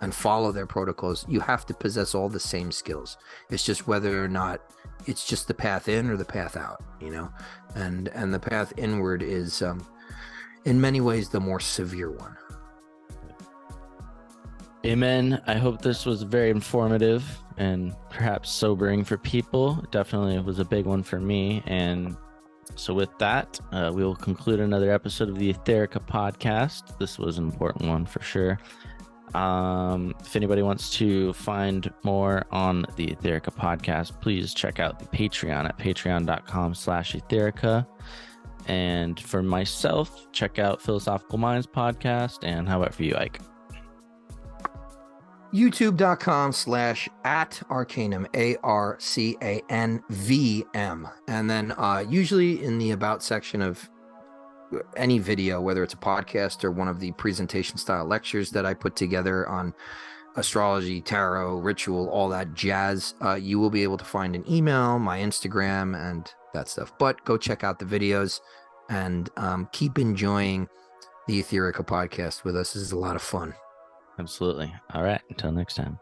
and follow their protocols. You have to possess all the same skills. It's just whether or not it's just the path in or the path out, you know, and the path inward is, in many ways, the more severe one. Amen. I hope this was very informative and perhaps sobering for people. Definitely it was a big one for me. And so with that, we will conclude another episode of the Aetherica podcast. This was an important one for sure. If anybody wants to find more on the Aetherica podcast, please check out the Patreon at patreon.com/Aetherica. And for myself, check out Philosophical Minds podcast. And how about for you, Ike? youtube.com/@arcanum, ARCANVM. And then usually in the about section of any video, whether it's a podcast or one of the presentation style lectures that I put together on astrology, tarot, ritual, all that jazz, you will be able to find an email, my Instagram, and that stuff. But go check out the videos and keep enjoying the Aetherica podcast with us. This is a lot of fun. Absolutely. All right. Until next time.